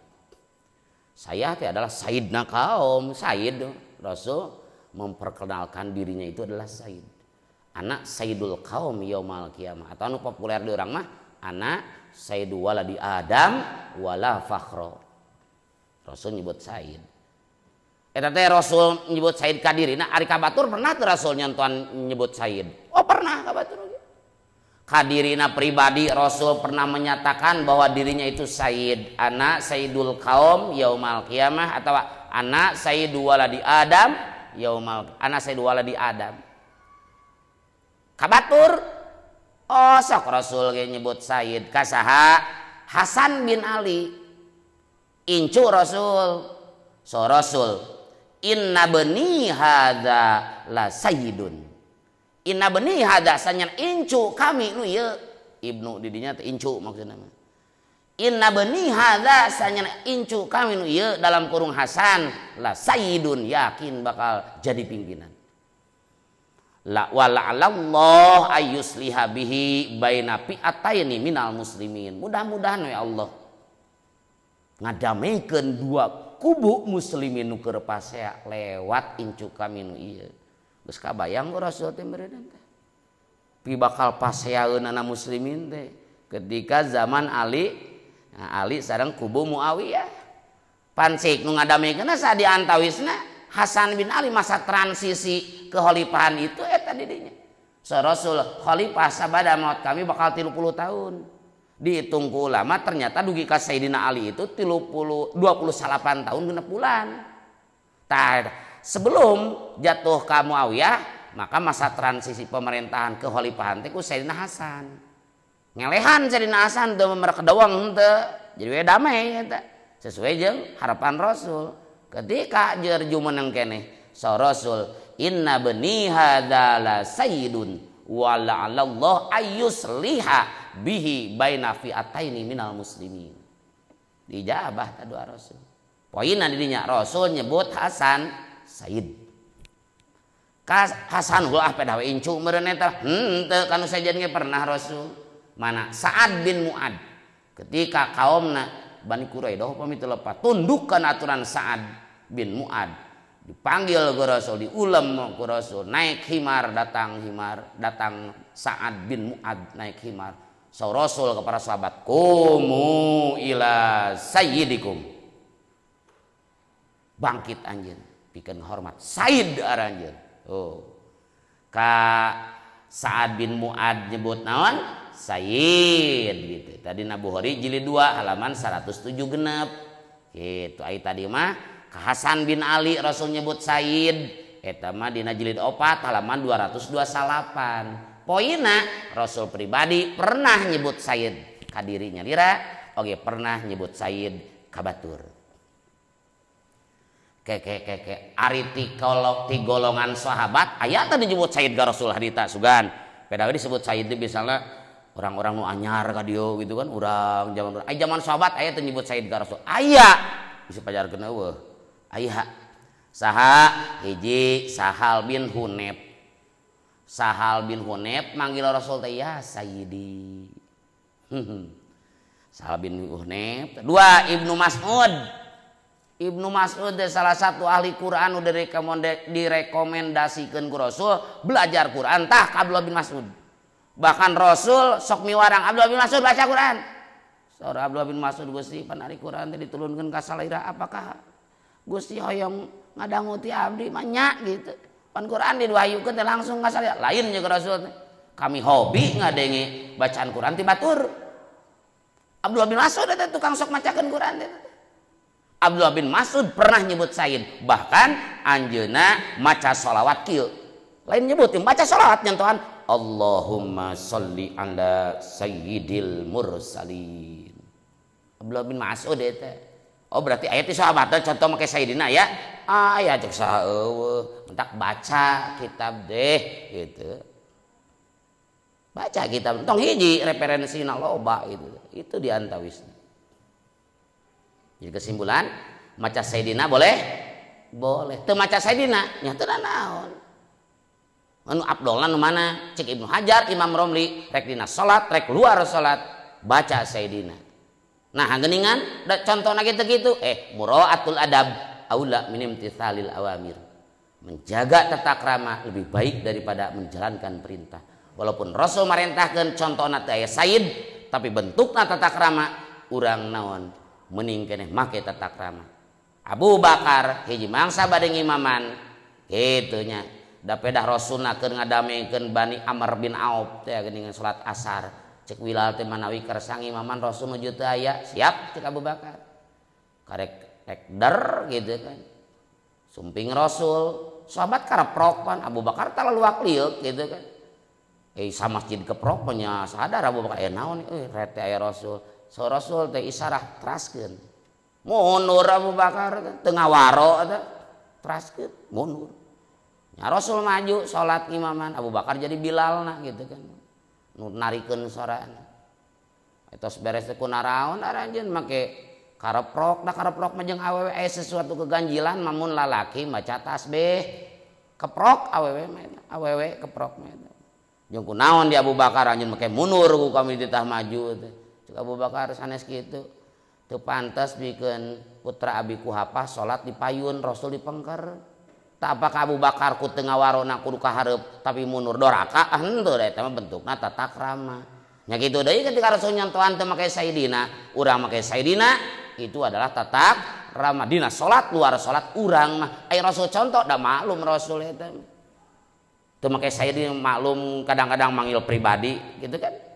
Saya adalah sayyidna kaum. Sayyid Rasul memperkenalkan dirinya itu adalah sayyid. Anak sayyidul kaum yaumal qiyamah. Atau anu populer di orang mah anak sayyidu waladi Adam wala fakhro. Rasul nyebut sayyid. Eta teh Rasul nyebut sayyid ka dirina. Ari ka batur pernah teu Rasul nyontohan nyebut sayyid? Oh pernah ka batur. Kadirina pribadi Rasul pernah menyatakan bahwa dirinya itu sayyid. Anak sayyidul kaum yaumal qiyamah atau anak sayyidu waladi Adam anak sayyidu waladi Adam. Kabatur oh sok Rasul ge nyebut sayyid kasaha Hasan bin Ali incu Rasul so Rasul inna bani hadza la sayyidun. Inna bani hadza sanyan incu kami nu ieu ibnu didinya teh incu maksudna mah. Inna bani hadza sanyan incu kami nu ieu dalam kurung Hasan la sayyidun yakin bakal jadi pimpinan. La wala'allahu ayyusliha bihi baina fi'ataini minal muslimin. Mudah-mudahan ya Allah ngadamekeun dua kubu muslimin nu keur pasea lewat incu kami nu ieu. Geus kabayang ku Rasul teh meureun teh. Pi bakal paseaeun anak muslimin teh ketika zaman Ali. Nah, Ali sareng kubu Muawiyah. Pansik nu ngadamekeun sa di antawisna Hasan bin Ali masa transisi kekhalifahan itu eta didinya. So Rasul khalifah sabada maut kami bakal 30 tahun. Dihitung ku ulama ternyata dugi ka Sayyidina Ali itu 28 tahun genep bulan. Tah sebelum jatuh ke Muawiyah maka masa transisi pemerintahan kekhalifahan teh ku Sayyidina Hasan. Ngelehan Sayyidina Hasan teu memerkedawang henteu. Jadi we damai eta. Sesuai jeung harapan Rasul. Ketika jer jumeneng keneh sa rasul inna bani hadza la sayyidun wa la'allallah ayyusliha bihi baina fi'ataini minal muslimin. Dijabah ta doa rasul. Poinna di dinya rasul nyebut Hasan Sayyid. Hasan ulah pedah we incu meureun eta. Henteu kanu sajen ge pernah rasul. Mana Sa'ad bin Mu'ad ketika kaumna Bani Quraidah upami teu lepat tundukkan aturan Sa'ad bin Mu'ad dipanggil ku rasul diulem ku rasul naik himar datang Sa'ad bin Mu'ad naik himar sa rasul kepada sahabat kumu ila sayyidikum bangkit anjeun pikeun hormat Said aranjeun. Oh, ka Sa'ad bin Mu'ad nyebut naon? Sayyid gitu. Tadi Bukhari jilid 2 halaman 107 genep. Gitu. Ai tadi mah ka Hasan bin Ali Rasul nyebut Sayyid. Eta mah dina jilid 4 halaman 228. Poina Rasul pribadi pernah nyebut Sayyid ka dirinya lira, oge pernah nyebut Sayyid ka batur. Ari ti golongan sahabat aya teh disebut Sayyid ka Rasul hadita sugan. Pedawe disebut Sayyid itu misalnya orang-orang nu anyar ka dieu gitu kan urang zaman sahabat aya teh nyebut Sayyid ka Rasul. Aya bisa pajarkeun eueuh. Aya saha hiji Sahal bin Hunayf. Sahal bin Hunayf manggil Rasul teh ya Sayyidi. Sahal bin Hunayf. Dua Ibnu Mas'ud. Ibnu Mas'ud salah satu ahli Quran udah direkomendasikeun ku Rasul belajar Quran tah ka Abdullah bin Mas'ud. Bahkan Rasul sok miwarang Abdullah bin Mas'ud baca Quran. Saur Abdullah bin Mas'ud Gusti pan ari Quran teh diturunkeun ka salira apakah Gusti hoyong ngadangu ti abdi mah nya gitu. Pan Quran diwahyukeun teh langsung ka salira. Lain jeung Rasul teh. Kami hobi ngadenge bacaan Quran ti batur. Abdullah bin Mas'ud teh tukang sok macakeun Quran teh. Abdullah bin Mas'ud pernah nyebut Sayyid, bahkan anjeuna maca sholawat kieu lain nyebutin baca sholawat nyentuhan Allahumma sholli ala sayyidil mursalin. Abdullah bin Mas'ud eta oh berarti ayat itu sahabat contoh make sayyidina ya aya cek saha eueuh mentak baca kitab deh gitu baca kitab tong hiji referensina loba itu diantawisna. Jadi kesimpulan maca Sayyidina boleh? Boleh. Teu maca Sayyidina nya teu naon. Anu afdolna nu mana? Cek Ibnu Hajar, Imam Romli, rek dina salat, rek luar salat baca Sayyidina. Nah, geuningan contohna kitu muraatul adab aula min imtitsalil awamir. Menjaga tata krama lebih baik daripada menjalankan perintah. Walaupun Rasul marentahkeun contohna teh aya Sayyid, tapi bentukna tata krama urang naon? Mending keneh make tata krama. Abu Bakar hiji mangsa bade ngimaman kitu nya da pedah Rasulna keur ngadamekeun Bani Amr bin Auf teh geuningan salat asar cek Bilal teh manawi kersa ngimaman Rasul nuju teu aya siap cek Abu Bakar karek der gitu kan sumping Rasul sahabat kareprok pan Abu Bakar tah laluak liuk gitu kan sa masjid keprok nya sadar Abu Bakar naon rete aya Rasul. So Rasul teh isarah teraskeun. Mundur Abu Bakar teu ngawaro eta teraskeun mundur. Nya Rasul maju salat imaman Abu Bakar jadi Bilalna gitu kan. Nu narikeun sorana. Etos beres teh kunaraon aranjeun make kareprok da kareprok mah jeung awewe aya sesuatu keganjilan mamun lalaki maca tasbih keprok awewe mah awewe keprok mah. Jeung kunaon di Abu Bakar anjeun make mundur ku kami ditah maju teh. Abu Bakar sanes kitu teu pantes bikeun putra Abi Kuhafah salat di payun Rasul dipengker. Tak apakah Abu Bakar ku teu ngawarona kudu kahareup tapi mundur doraka henteu eta mah bentukna tata krama. Nya kitu deui ketika Rasul nyontohan teu make Sayyidina, urang make Sayyidina itu adalah tata krama. Dina salat luar salat urang mah ai Rasul contoh da maklum Rasul eta. Teu make Sayyidina maklum kadang-kadang manggil pribadi gitu kan.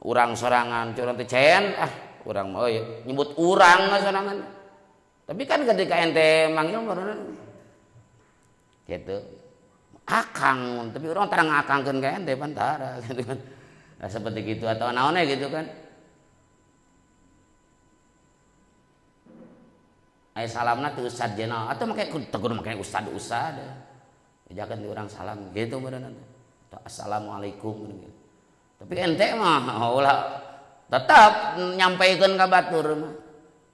Urang sorangan curang teh cen urang mah nyebut urang sorangan tapi kan ketika ente manggil gitu akang tapi urang tarang ngakangkeun ka ente pantara gitu kan nah, seperti gitu atau naonnya gitu kan Aya salamna teu ustad jenal atau make tegur make ustad jangan di orang salam gitu beneran assalamualaikum gitu. Tapi ente mah ulah tetap nyampaikan ka batur mah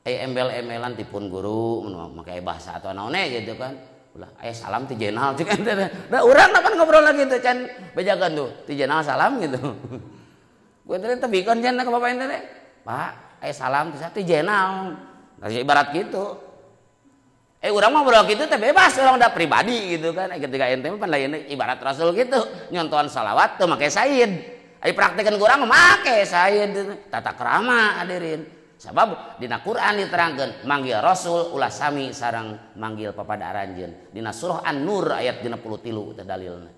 embel-embelan tipun guru make bahasa atau naone gitu kan ulah salam ti jenal cik ente da urang dapat ngobrol lagi teh can bejagan tuh ti jenal salam gitu. Gue teh tebikeun can ka bapak ente teh Pak salam ti jenal kasih ibarat gitu. Urang mah berolah gitu teh bebas orang udah pribadi gitu kan. Ketika ente mah lain ibarat Rasul gitu, nyontohan salawat teu make sayyid. Ai praktikeun urang mah make sayyid tata krama hadirin. Sabab dina Quran diterangkeun manggil Rasul ulah sami sareng manggil papada aranjeun. Dina surah An-Nur ayat 63 teh dalilna.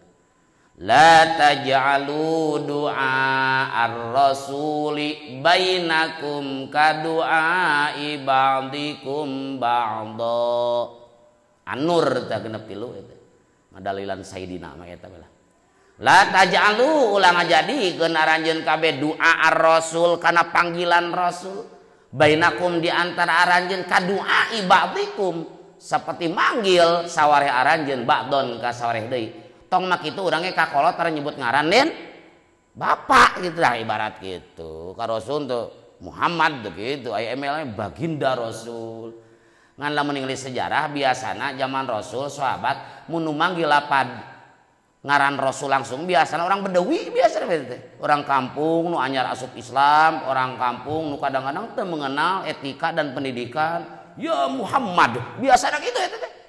La taj'alu du'a ar-rasuli bainakum ka du'ai ba'dikum ba'da. An-Nur teh 63 eta. Madalilan Sayyidina mah eta bae. La taj'alu ulah ngajadikeun aranjeun kabeh du'a ar-rasul kana panggilan rasul. Bainakum di antara aranjeun ka du'ai ba'dikum saperti manggil sawareh aranjeun ba'don ka sawareh deui. Tong mak itu orangnya kakolot tara nyebut ngaran den bapak gitu lah ibarat gitu ka Rasul tuh Muhammad tuh gitu aya emelnya baginda Rasul ngan lamun ningali sejarah biasana zaman Rasul sahabat mun nu manggil lapad ngaran Rasul langsung biasana orang Bedawi biasa teh orang kampung nu anyar asup Islam orang kampung nu kadang-kadang teu mengenal etika dan pendidikan ya Muhammad biasana gitu ya teh.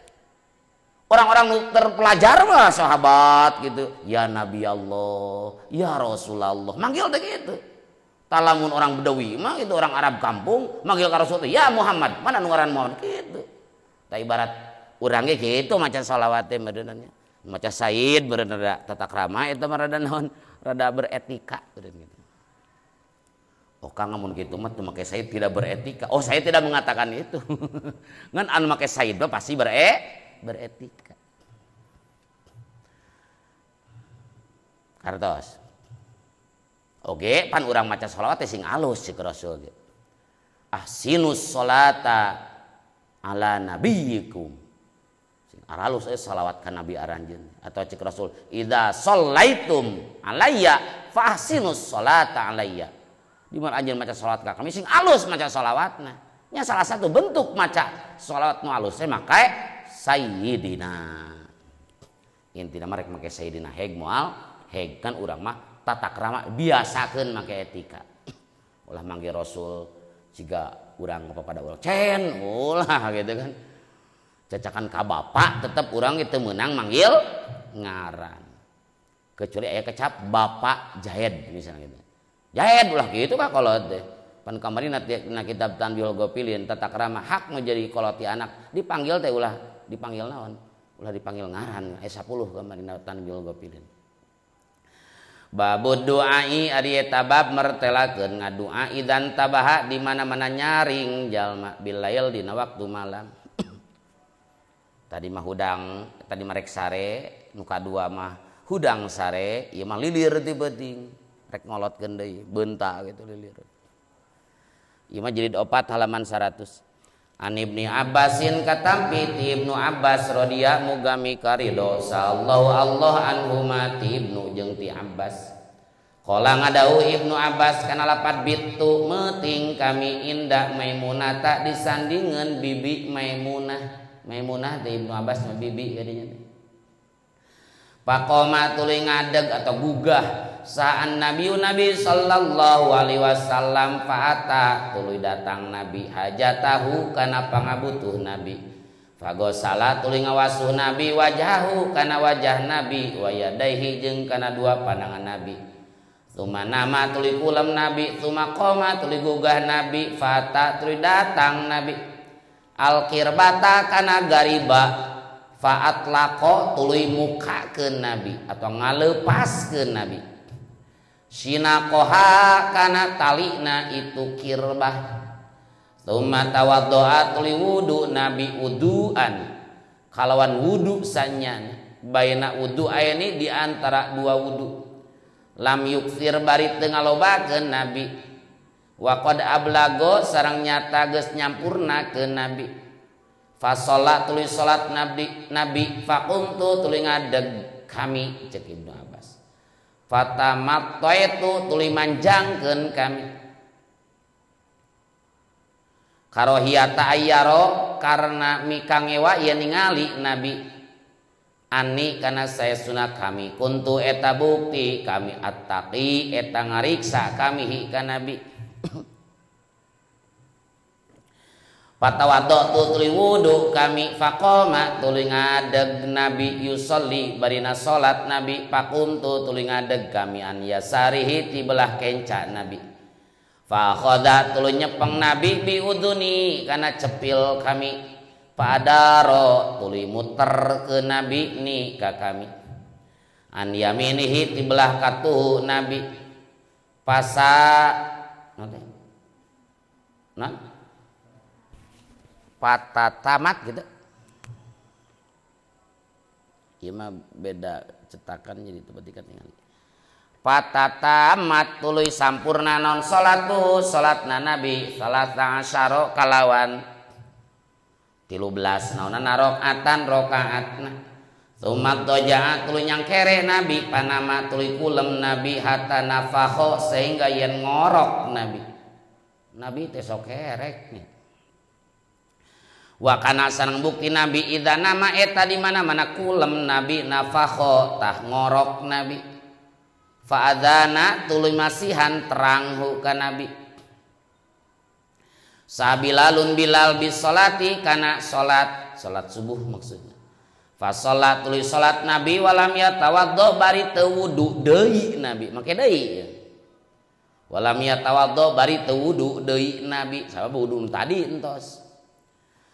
Orang-orang terpelajar mah sahabat gitu ya Nabi Allah ya Rasulullah manggil teh gitu. Talamun orang Bedawi mah itu orang Arab kampung manggil ka Rasul ya Muhammad mana nu ngaran Muhammad gitu. Tah ibarat urang ge kitu maca shalawat teh beunanya maca sayyid beureun rada tata krama eta mah rada naon rada beretika beureun gitu. Oh Kang mun kitu mah teu make sayyid tidak beretika. Oh saya tidak mengatakan itu. Ngan anu make sayyid mah pasti beretika. Kartos. Oke, pan urang maca shalawat sing alus cik Rasul ge. Ahsinus sholata ala nabiyikum. Sing alus shalawat ka nabi aranjeun atau cik Rasul idza shallaitum alayya fa ahsinus sholata alayya. Di mana anjeun maca shalawat ka kami sing alus maca shalawatna. Nya salah satu bentuk maca shalawat nu alus teh make Sayyidina. Intina marek make Sayyidina heg moal heg kan urang mah tata krama biasakeun make etika. Ulah manggil Rasul siga urang papada ulah cen ulah gitu kan. Cacakan ka bapak tetep urang teu meunang manggil ngaran. Kecuali aya kecap Bapak Jahed misalnya gitu. Jahed ulah gitu ka kolot teh. Pan kamari na kitab Tanbihul Ghafilin tata krama hak nu jadi koloti anak dipanggil teh ulah dipanggil naon ulah dipanggil ngaran 10 kamari Tanbihul Ghafilin. Babud du'ai ari eta bab mertelakeun ngadua idan tabaha di mana-mana nyaring jalma bilail dina waktu malam. Tadi mah hudang tadi marek sare nu kadua mah hudang sare ieu mah lilir ti beuting rek ngolotkeun deui beunta gitu lilir. Ieu mah jilid 4 halaman 100. An Ibnu Abbasin katampi ti Ibnu Abbas radhiya muga mikarido sallallahu Allah anhuma ti Ibnu jeung ti Abbas. Qala ngadau Ibnu Abbas kana lapat bitu meuting kami indah Maimunah tak disandingeun bibi Maimunah. Maimunah ti Ibnu Abbas mah bibi gadinya. Faqoma tuluy ngadeg atau gugah sa'an Nabi sallallahu alaihi wasallam fa'ata tuluy datang Nabi hajatahu kana pangabutuh Nabi fagosala tuluy ngawasuh Nabi wajahu kana wajah Nabi wa yadaihi jeung kana dua pandangan Nabi tuma nama tuluy kulam Nabi tuma qoma tuluy gugah Nabi fa'ata tuluy datang Nabi al-qirbata kana gariba fa'atlaqo tuluy mukakeun Nabi atau ngalepaskeun Nabi sinakoha kana talina itu kirbah tsumma tawaddoa tuluy wudu Nabi wuduan kalawan wudu sanyana baina wudu ayani di antara dua wudu lam yukfir bari teu ngalobakeun Nabi wa qad ablago sareng nyata geus nyampurnakeun Nabi fa sholat tuluy salat nabi faqumtu tuluy ngadeg kami cek Ibnu Abbas fatamattaitu tuluy manjangkeun kami karohiyata ayyaro karena mikangewa ieu ningali nabi ani kana saestuna kami kuntu eta bukti kami attaqi eta ngariksa kami ka nabi Patawaddo tuluy wudu kami faqoma tuluy ngadeg nabi yusolli barina salat nabi pakuntu tuluy ngadeg kami an yasarihi ti belah kenca nabi fa khada tuluy nyepeng nabi bi uduni kana cepil kami padaro tuluy muter ke nabi ni ka kami an yaminihi ti belah katuhu nabi pasa patatamat gitu. Ieu mah beda cetakan jadi tebetikan ningali. Patatamat tuluy sampurna non salatu salatna nabi salasa asyara kalawan 13 naonna rakaatan rakaatna. Tsumma doja tuluy nyangkere nabi panama tuluy kulem nabi hatta nafakho sehingga yen ngorok nabi. Nabi teh sok kerek wa kana sareng bukti nabi idza nama eta di mana-mana kulem nabi nafakho tah ngorok nabi fa adzana tuluy masihan teranghu ka nabi sabilalun bilal bis salati kana salat subuh maksudnya fa salat tuluy salat nabi walam yatawaddo bari teu wudu deui nabi make deui walam yatawaddo bari teu wudu deui nabi sabab wudu tadi entos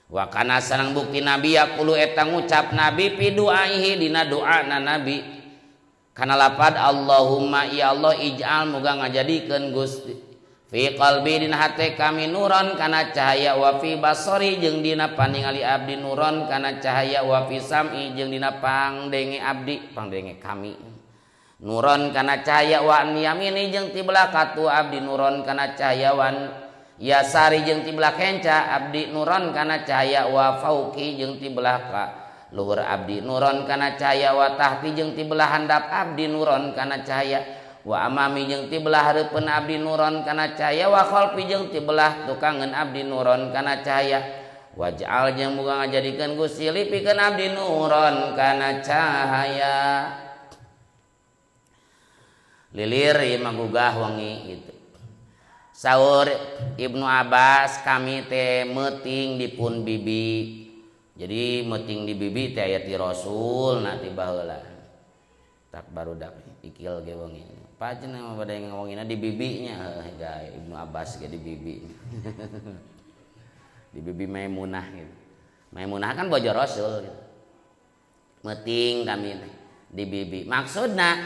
wa kana sareng bukti nabi yaqulu eta ngucap nabi fi du'aihi dina doana nabi kana lapad Allahumma ya Allah ij'al muga ngajadikeun Gusti fi qalbi dina hate kami nuron kana cahaya wa fi basari jeung dina paningali abdi nuron kana cahaya wa fi sam'i jeung dina pangdenge abdi pangdenge kami nuron kana cahaya wa an yamini jeung ti belah katu abdi nuron kana cahaya wan yasari jeung ti belah kenca abdi nuron kana cahaya wa fauqi jeung ti belah ka luhur abdi nuron kana cahaya wa tahti jeung ti belah handap abdi nuron kana cahaya wa amami jeung ti belah hareupeun abdi nuron kana cahaya wa khalfi jeung ti belah tukangeun abdi nuron kana cahaya waj'al jeung muga ngajadikeun Gusti lipikeun abdi nuron kana cahaya lilir ieu mah gugah wangi gitu. Saur Ibnu Abbas kami teh meuting dipun bibi. Jadi meuting di bibi teh aya ti Rasul nanti baheula. Tak barudak ikil ge wengi. Pacenah mah bade ngomongina di bibinya Ibnu Abbas ge di bibi. Di bibi Maimunah gitu. Maimunah kan bojo Rasul gitu. Meuting kami teh di bibi. Maksudna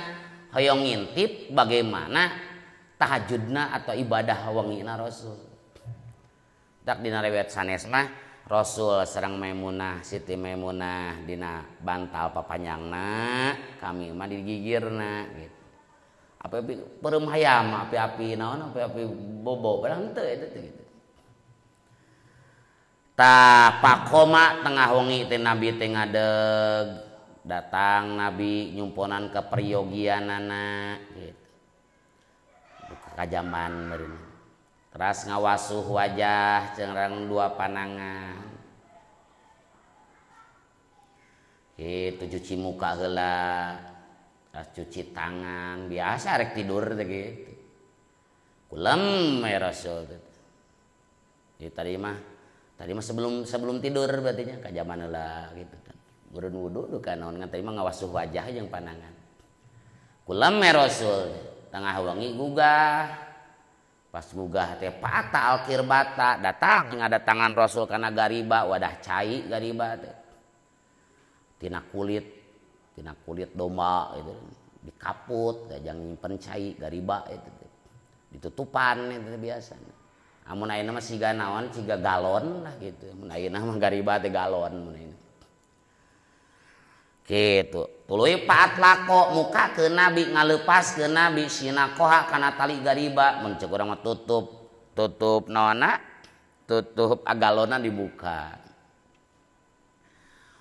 hoyong ngintip bagaimana tahajudna atau ibadah wangina Rasul. Tak dina riwayat sanes mah Rasul sareng Maimunah Siti Maimunah dina bantal papanyangna kami mah digigirna gitu. Api peureum hayam api-api naon api-api bobo barang teu eta teh gitu. Ta pakoma tengah wengi teh Nabi teh ngadeg datang Nabi nyumponan ke peryogianana gitu. Kajaman meureun teras ngawasuh wajah cengrang dua panangan kitu cuci muka heula teras cuci tangan biasa rek tidur teh kitu kulem Rasul teh tadi mah sebelum tidur berarti nya kajaman heula gitu kan geureun wudu duka naon ngan tadi mah ngawasuh wajah jeung panangan kulem Rasul tengah wengi gugah pas gugah teh pata alkirbata datang ngadatangan Rasul kana gariba wadah cai gariba teh tina kulit domba itu dikaput jangan nyimpen cai gariba itu ditutupan itu biasa amun ayeuna mah siga naon siga galon lah gitu mun ayeuna mah gariba teh galon mun ayeuna gitu tuluy paat lako muka ke Nabi ngalepas ke Nabi sinakoha kana tali gariba mun ceuk urang mah tutup naonna tutup agalona dibuka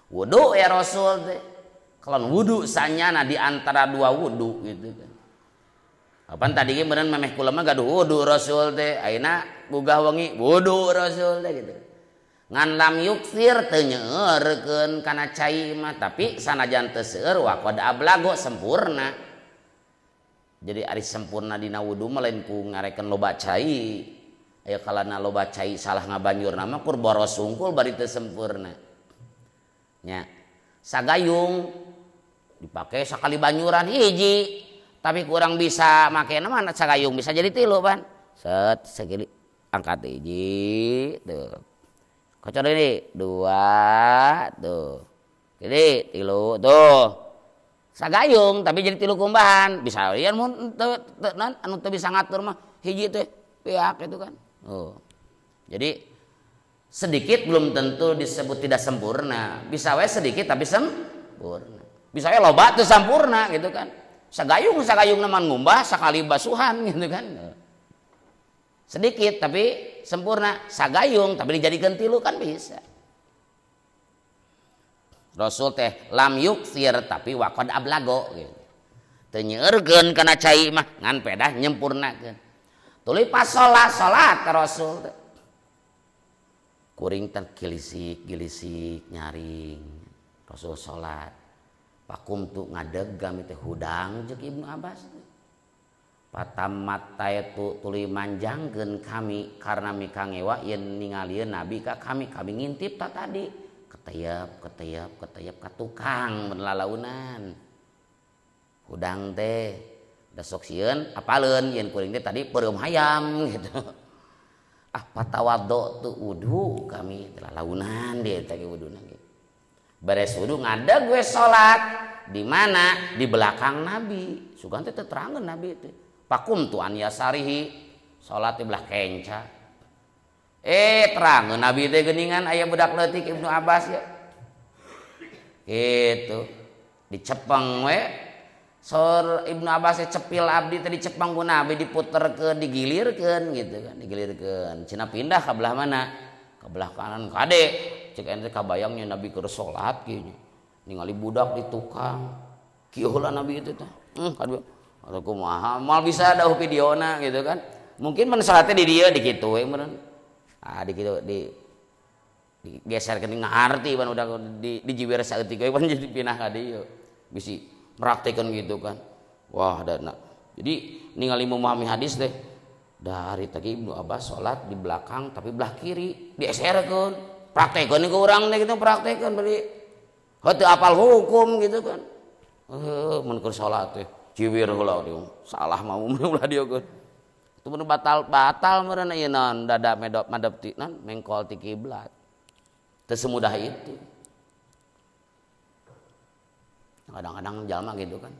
wudu ya Rasul teh. Kalau wudu sanyana di antara dua wudu gitu kan. Apaan tadi ge meureun memeh kula mah gaduh wudu Rasul teh. Ayeuna gugah wengi wudu Rasul teh gitu. Ngan lam yuksir teu nyeureurkeun kana cai mah, tapi sanajan teu seueur wa qad ablago sempurna. Jadi ari sempurna dina wudu mah lain ku ngarekeun loba cai. Aya kalana loba cai salah ngabanjurna mah kur boros sungkul bari teu sempurna. Nya. Sagayung dipake sakali banyuran hiji. Tapi kurang bisa makena mana sagayung bisa jadi 3 pan. Set segili angkat hiji tuh. Kocor ini 2 tuh. Jadi 3 tuh. Sagayung tapi jadi 3 kumbahan. Bisa lian mun anu teu bisa ngatur mah hiji teh pihak itu kan. Oh. Jadi sedikit belum tentu disebut tidak sempurna. Bisa we sedikit tapi sempurna. Bisa we loba teu sampurna gitu kan. Sagayung naman ngumbah sakali basuhan gitu kan. Sedikit tapi sempurna. Sagayung tapi dijadikan 3 kan bisa. Rasul teh lam yuksir tapi waqad ablago gitu. Teu nyeureurkeun kana cai mah ngan pedah nyempurnakeun. Tuluy pas salat Rasul teh. Kuring teh gilisik nyaring. Rasul salat. Pakum tu ngadeg kami teh hudang jeung Ibnu Abbas. Patamat itu tuluy manjangkeun kami karena mika ngewa yen ningalieun Nabi ka kami ngintip ta tadi. Keteyap ka tukang melalaunan. Hudang teh da sok sieun apaleun yen kuring teh tadi peureum hayam gitu. Ah patawaddo tu wudu kami lalaunan dia teh wuduna gitu. Beres wudu ngadeg gue salat di mana di belakang Nabi. Sugan teh terangkeun Nabi teh. Pakum tu an yasarihi salat di belah kenca. Terangkeun Nabi teh geuningan aya budak leutik Ibnu Abbas ya. Gitu. Dicepeng we. Sor Ibnu Abbas cepil abdi teh dicepeng ku Nabi diputerkeun digilirkeun gitu kan. Digilirkeun. Cenah pindah ka belah mana? Ka belah kanan kade. Cek ente kabayangnya Nabi keur salat kieu ningali budak di tukang kieu heula Nabi itu teh aduh kumaha mal bisa ada videona gitu kan mungkin mun salatnya di dieu di kitu we meureun di kitu digeserkeun ngarti pan udah dijiwer saeutik we pan jadi pindah ka dieu bisi praktekeun gitu kan wah dana jadi ningali memahami hadis teh dari tadi Ibnu Abbas salat di belakang tapi belah kiri dieserkeun praktekeun ke urang teh gitu praktekeun bari heuh apal hukum gitu kan mun keur salat teh ciwir heula dieu salah mah ulah dieu geus itu mun batal meureun ieu naon dada madep ti naon mengkol ti kiblat teu semudah itu kadang-kadang jalma gitu kan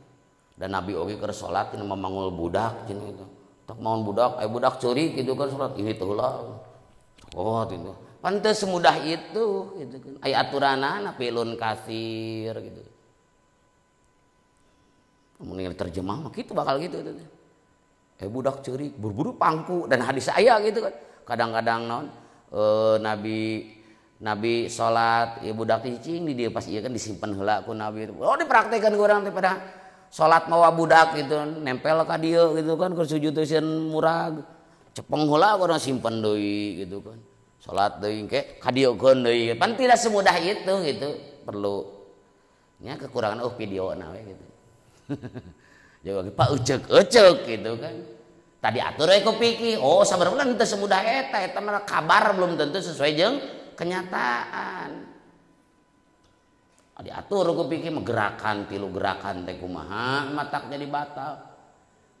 dan Nabi oge keur salat tina mamangul budak cenah itu tok maun budak budak curi gitu kan salat ini teh heula oh gitu pan teu semudah itu gitu kan aya aturanana pilun kasir gitu mun terjemah mah kitu bakal gitu tuh budak ceurik buru-buru pangku dan hadis aya gitu kan kadang-kadang naon Nabi salat budak cicing di dieu pas ieu kan disimpen heula ku Nabi dipraktekeun ku urang teh pada salat mawa budak gitu nempel ka dieu gitu kan keur sujud teh sieun murag cepeng heula urang simpen deui gitu kan salat deui engke kadiekeun deui pan tidak semudah itu gitu perlu nya kekurangan videona we gitu jadi Pak ecek gitu kan tadi atur we ku pikir sabarna teu semudah eta mah kabar belum tentu sesuai jeung kenyataan diatur ku pikir gerakan tilu gerakan teh kumaha matak jadi batal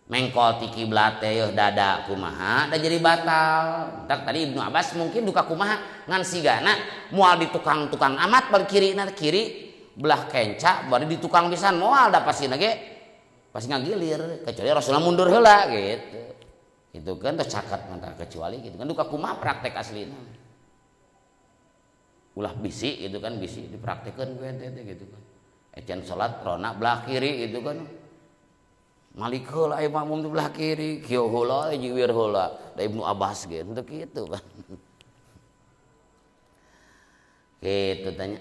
mengkol ti kiblat teh dada kumaha da jadi batal tak tadi Ibnu Abbas mungkin duka kumaha ngan sigana moal di tukang-tukang amat bal kiri belah kenca bari di tukang pisan moal da pasina ge pasti ngagilir kecuali Rasulullah mundur heula gitu itu kan tercatat mantap kecuali gitu kan duka kumaha praktek aslina ulah bisi gitu kan bisi dipraktekeun ku ente gitu kan ecen salat rona belah kiri gitu kan malik heula aya makmum di belah kiri kieu heula jiwir heula da Ibnu Abbas ge henteu kitu kan gitu tanya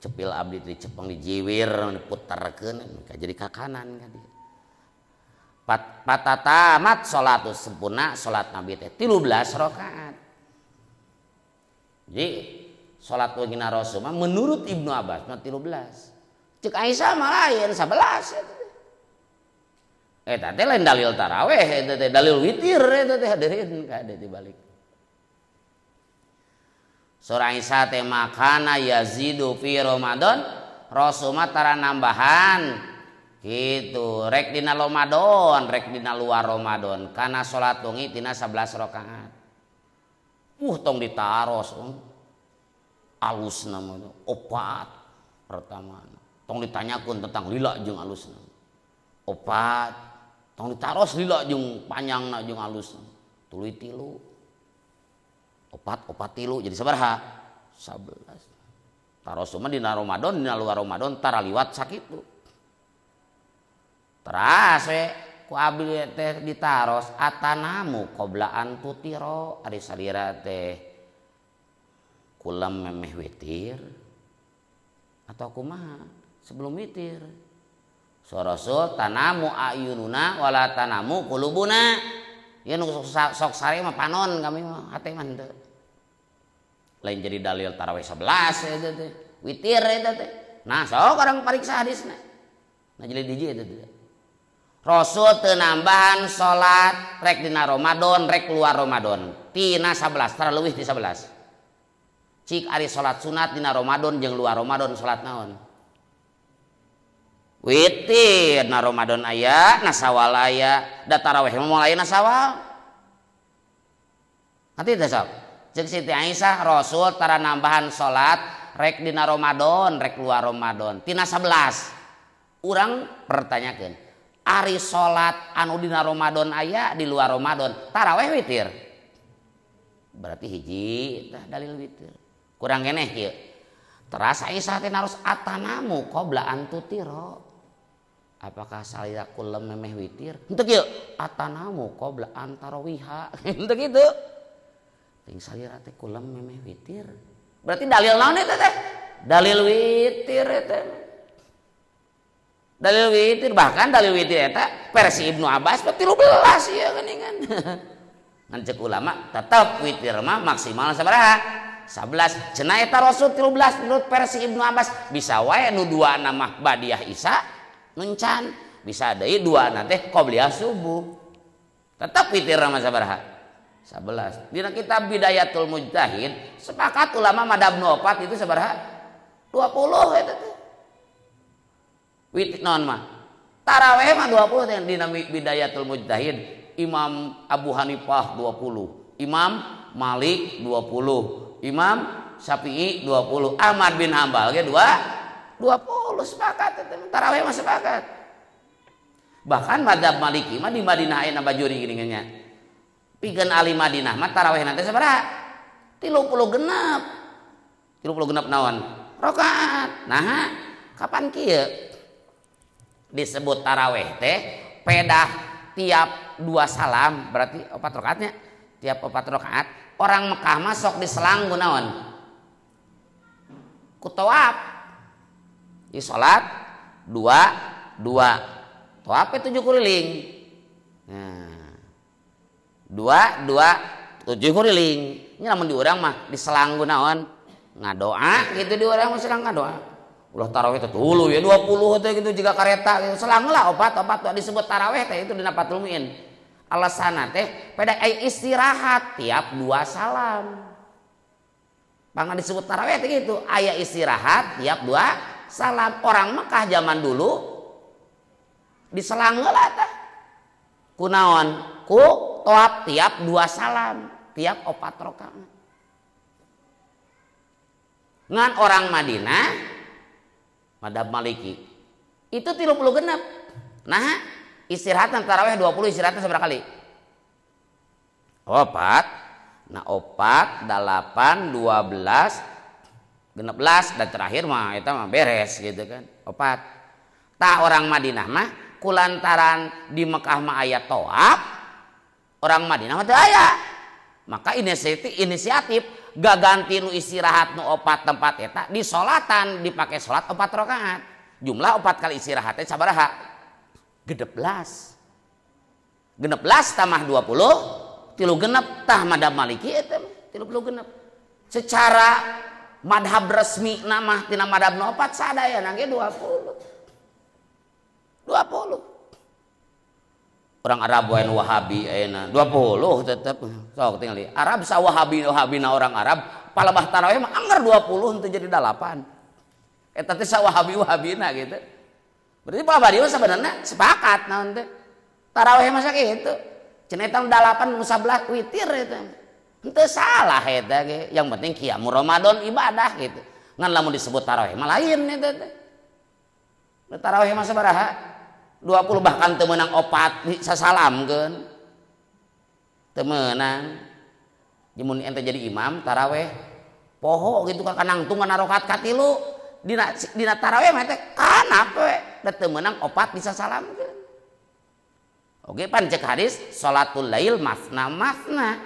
cepil abdi di cepeng di jiwir diputerkeun jadi ka kanan ka dieu. Patatamat salatu sempurna salat Nabi teh 13 rakaat. Jadi salat wagina Rasul mah menurut Ibnu Abbas mah 13. Cek Aisyah mah lain 11 eta teh lain dalil taraweh eta teh dalil witir eta teh hadirin ka ada dibalik. Surah Aisyah teh makana yazidu fi Ramadan Rasul mah tara nambahan gitu rek dina Ramadan rek dina luar Ramadan kana salat wengi tina 11 rakaat. Tong ditaros alusna mah opat pertama. Tong ditanyakeun tentang lila jeung alusna. Opat tong ditaros lila jeung panjangna jeung alusna. Tuluy tilu. Opat tilu jadi sabaraha? 11. Taros mah dina Ramadan dina luar Ramadan tara liwat sakitu. Teras we ku abdi teh ditaros atanamu qabla an tutiro ari salira teh kulam memeh witir atau kumaha sebelum witir. Rasul tanamu ayununa wala tanamu qulubuna. Ya nu sok sare mah panon kami mah hate mah henteu. Lain jadi dalil tarawih 11 eta teh. Witir eta teh. Nah, sok orang pariksa hadisna. Nah jadi di eta teh. Rasul teu nambahan salat rek dina Ramadan rek luar Ramadan. Tina 11 tara leuwih ti 11. Cik ari salat sunat dina Ramadan jeung luar Ramadan salat naon? Witir na Ramadan aya, na Sawal aya, da tarawih mah mulai na Sawal. Nanti teh sok. Cek Siti Aisyah Rasul tara nambahan salat rek dina Ramadan, rek luar Ramadan. Tina 11. Urang pertanyakeun, ari salat anu dina Ramadan aya di luar Ramadan, tarawih witir. Berarti hiji tah dalil witir. Kurang keneh kieu. Teras Aisyah teh naros atanamu qabla an tutiro. Apakah salira kulam memeh witir? Henteu kieu. Atanamu qabla an tarawiha. Henteu kitu. Ting salira teh kulam memeh witir. Berarti dalil naon eta teh? Dalil witir eta. Dalil witir bahkan dalil witir eta versi Ibnu Abbas 13 ya geuningan. Ngan ceuk ulama tetep witir mah maksimal sabaraha? 11. Cenah eta Rasul 13 menurut versi Ibnu Abbas bisa wae nu duana mah badiah Isya nuncan bisa deui duana teh qobliyah subuh. Tetep witir mah sabaraha? 11. Dina kitab Bidayatul Mujtahid sepakat ulama madhab nu opat itu sabaraha? 20 eta teh. Witir naon mah? Tarawih mah 20 teh dina Bidayatul Mujtahid. Imam Abu Hanifah 20, Imam Malik 20, Imam Syafi'i 20, Ahmad bin Hambal ge 20 sepakat eta. Tarawih mah sepakat. Bahkan madzhab Maliki mah di Madinah aya bajuri geuning nya. Pikeun ahli Madinah mah tarawih nanti sabaraha? 30 genep. 30 genep naon? Rakaat. Nah, kapan kieu disebut tarawih teh pedah tiap 2 salam berarti 4 rakaatnya. Tiap 4 rakaat orang Mekah mah sok diselang ku naon? Ku tawaf. Di salat 2 tawaf 7 keliling. Nah. 2 7 keliling. Nya lamun di urang mah diselang ku naon? Ngadoa gitu di urang mah selang ngadoa. Ulah tarawih teh tuluy ya 20 teh gitu jiga kareta gitu. Selang lah opat disebut tarawih teh itu dina Fathul Muin. Alasanna teh pada istirahat tiap 2 salam. Pangga disebut tarawih teh gitu, aya istirahat tiap 2 salam. Orang Mekah zaman dulu diselang heula teh. Kunaon? Ku tawaf tiap 2 salam, tiap 4 rakaat. Ngan orang Madinah madhab Maliki itu 30 genep. Nah, istirahat tarawih 20 istirahatna sabaraha kali? 4. Nah, 4, 8, 12, 16 dan terakhir mah eta mah beres gitu kan. 4. Tah orang Madinah mah kulantaran di Mekah mah aya tawaf, orang Madinah mah teu aya. maka inisiatif gaganti nu istirahat nu 4 tempat eta di solatan dipakai salat 4 rakaat. Jumlah 4 kali istirahatnya sabaraha? 16 tambah 20 36 tah madhab Maliki eta 36. Secara madhab resmi nama tina madhab nu 4 sadaya nangge 20. Orang Arab wae Wahabi ayeuna 20 tetep sok tinggali. Arab sa Wahabina orang Arab palebah tarawih mah anggar 20 henteu jadi 8. Eta teh sa Wahabina gitu. Berarti Pak Badiu sebenarnya sepakat naon teh. Tarawih mah sakitu. Cenah eta 8 nu 11 witir eta. Henteu salah eta ge. Yang penting qiyamul Ramadan ibadah gitu. Ngan lamun disebut tarawih mah lain eta teh. Tarawih mah sabaraha? 20 bahkan teu meunang 4 sasalamkeun. Teu meunang. Mun ente jadi imam tarawih poho gitu ka nangtung kana rakaat katilu dina tarawih mah teh kana we da teu meunang 4 disasalamkeun. Oge pan cek hadis salatul lail mafna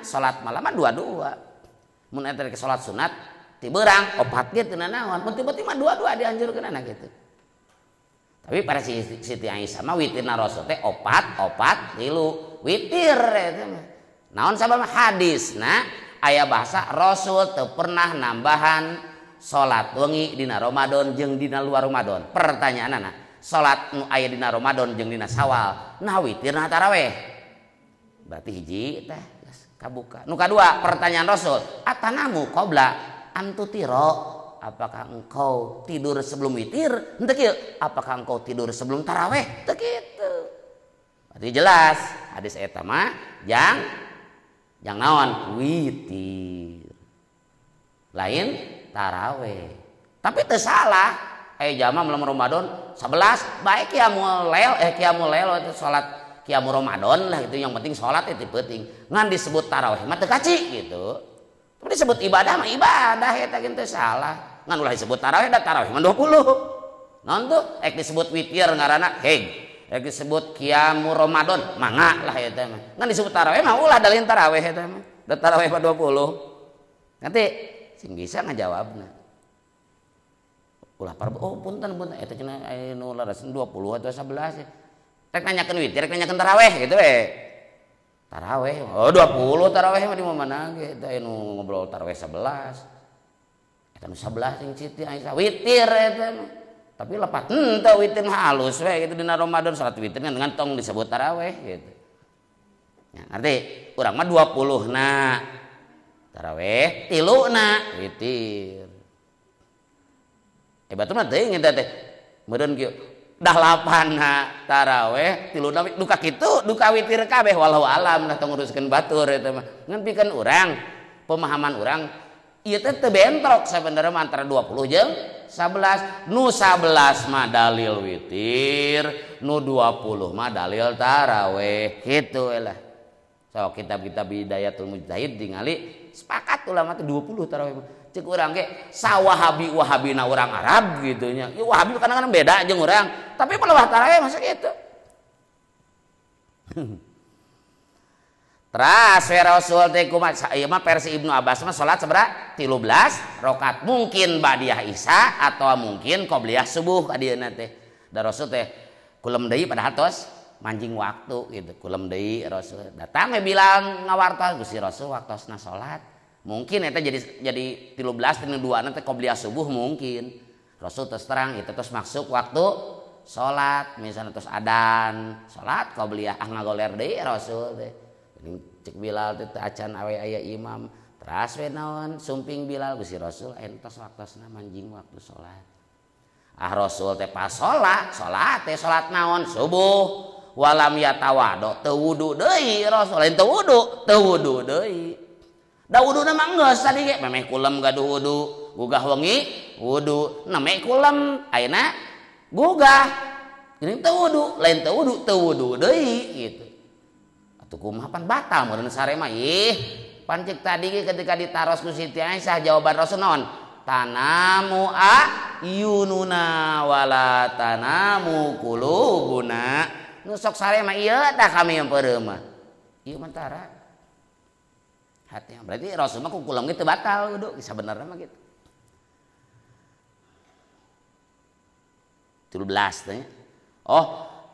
salat malam mah 2-2. Mun ente ke salat sunat ti beurang 4 ge teu naon, mun tiba-tiba 2-2 dianjurkeunana gitu. Tapi pada Siti Aisyah mah witirna Rasul teh 4 3 witir eta mah. Naon sabab hadisna aya bahasa Rasul teu pernah nambahan salat wengi dina Ramadan jeung dina luar Ramadan. Pertanyaanna, salat nu aya dina Ramadan jeung dina Sawal, nah witirna tarawih. Berarti hiji teh kabuka. Nu kadua, pertanyaan Rasul, atanamu qabla antutiro. Apakah engkau tidur sebelum witir? Henteu kieu. Apakah engkau tidur sebelum tarawih? Teu kitu. Berarti jelas hadis eta mah jang naon witir. Lain tarawih. Tapi teu salah. Jamaah malam Ramadan 11 baik qiyamul lail itu salat qiyamul Ramadan lah itu yang penting salat itu penting. Ngan disebut tarawih mah teu kaci gitu. Tapi disebut ibadah mah ibadah eta teu salah. Ngan ulah disebut tarawih da tarawih mah 20. Naon tuh disebut witir ngaranna ek disebut qiyamul Ramadan mangga lah eta mah. Ngan disebut tarawih mah ulah dalin tarawih eta mah. Da tarawih mah 20. Nanti sing bisa ngajawabna. Ulah punten eta cenah aya nu larasan 20 atau 11. Rek nanyakeun witir, rek nanyakeun tarawih gitu we. Tarawih. 20 tarawih mah di mana ge eta nu ngobrol tarawih 11. Eta nu 11 sing Siti Aisyah witir eta mah. Tapi lepat henteu witir mah halus we gitu dina Ramadan salat witir dengan tong disebut tarawih gitu. Ya, ngerti? Urang mah 20 na tarawih, 3 na witir. Batur mah teuing eta teh. Meureun kieu dah 8 na tarawih, 3 na duka kitu, duka witir kabeh walau alam dah tong nguruskeun batur eta mah. Ngan pikeun urang, pemahaman urang ieu teh teu bentrok sabenerna antara 20 jeung 11. Nu 11 mah dalil witir, nu 20 mah dalil tarawih. Kitu we lah. So kitab-kitab Bidayatul Mujtahid ningali sepakat ulama teh 20 tarawih. Cek urang ge sawahabi-wahabina urang Arab gitu nya. Ieu Wahabi kadang-kadang beda jeung urang, tapi pelewah tarawih masa gitu. Teras we Rasul teh kumaha ieu mah versi Ibnu Abbas mah salat sabaraha? 13 rakaat. Mungkin ba'diyah Isya atau mungkin qobliyah subuh ka dieuna teh. Da Rasul teh kulem deui padahal tos manjing waktu gitu. Kulem deui Rasul. Datang we bilang ngawartos Gusti Rasul waktosna salat. Mungkin eta jadi 13 tina 2 nanti qobliyah subuh mungkin. Rasul terus terang itu terus maksud waktu salat misalnya terus adan salat qobliyah ngagoler deui Rasul teh. Cek Bilal teh acan awe aya imam teras we naon sumping Bilal Gusti Rasul entos waktosna manjing waktu salat. Rasul teh pas salat teh salat naon subuh walam yatawado teu wudu deui Rasul lain teu wudu deui. Da wuduna mah geus tadi ge memeh kulem gaduh wudu, gugah wengi wudu, name kulem ayeuna gugah. Ini teu wudu, lain teu wudu deui gitu. Atuh kumaha pan batal meureun sare mah ih. Pan cek tadi ge ketika ditaros ku Siti Aisyah jawaban Rasul naon? Tanamu ayununa wala tanamu qulubuna. Nu sok sare mah ieu tah kami yang peureum mah. Ieu mentara hati. Berarti Rasul mah kukulam gitu batal kudu sabenerna mah gitu. 13 teh. Oh,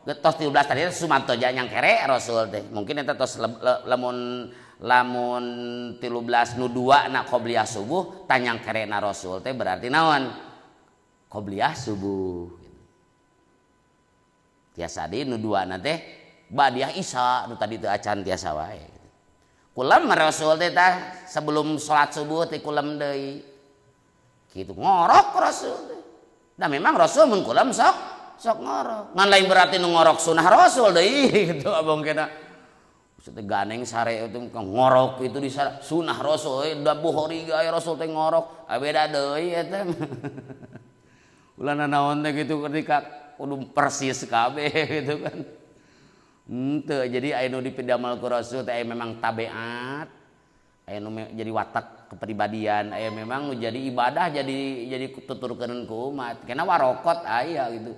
tos 13 tadi Sumanto yang kere Rasul teh. Mungkin eta tos lamun 13 nu 2 na qobliyah subuh tanyang kere na Rasul teh berarti naon? Qobliyah subuh. Tiasa di nu 2 na teh badiah isya nu tadi teu acan tiasa wae. Kulam Rasul teh tah sebelum salat subuh teh kulam deui. Kitu ngorok Rasul teh. Nah memang Rasul mun kulam sok ngorok. Ngan lain berarti nu ngorok sunah Rasul deui gitu abang kena. Maksudnya ganeng sare itu ngorok itu di sunah Rasul da Bukhari ge Rasul teh ngorok. Beda deui eta. Ulana naon teh gitu ketika kudu persis kabeh gitu kan. Henteu jadi aya nu dipidamel ku Rasul teh aya memang tabiat. Aya nu jadi watak kepribadian, aya memang nu jadi ibadah jadi tuturkeun ku umat. Kena warokot aya gitu.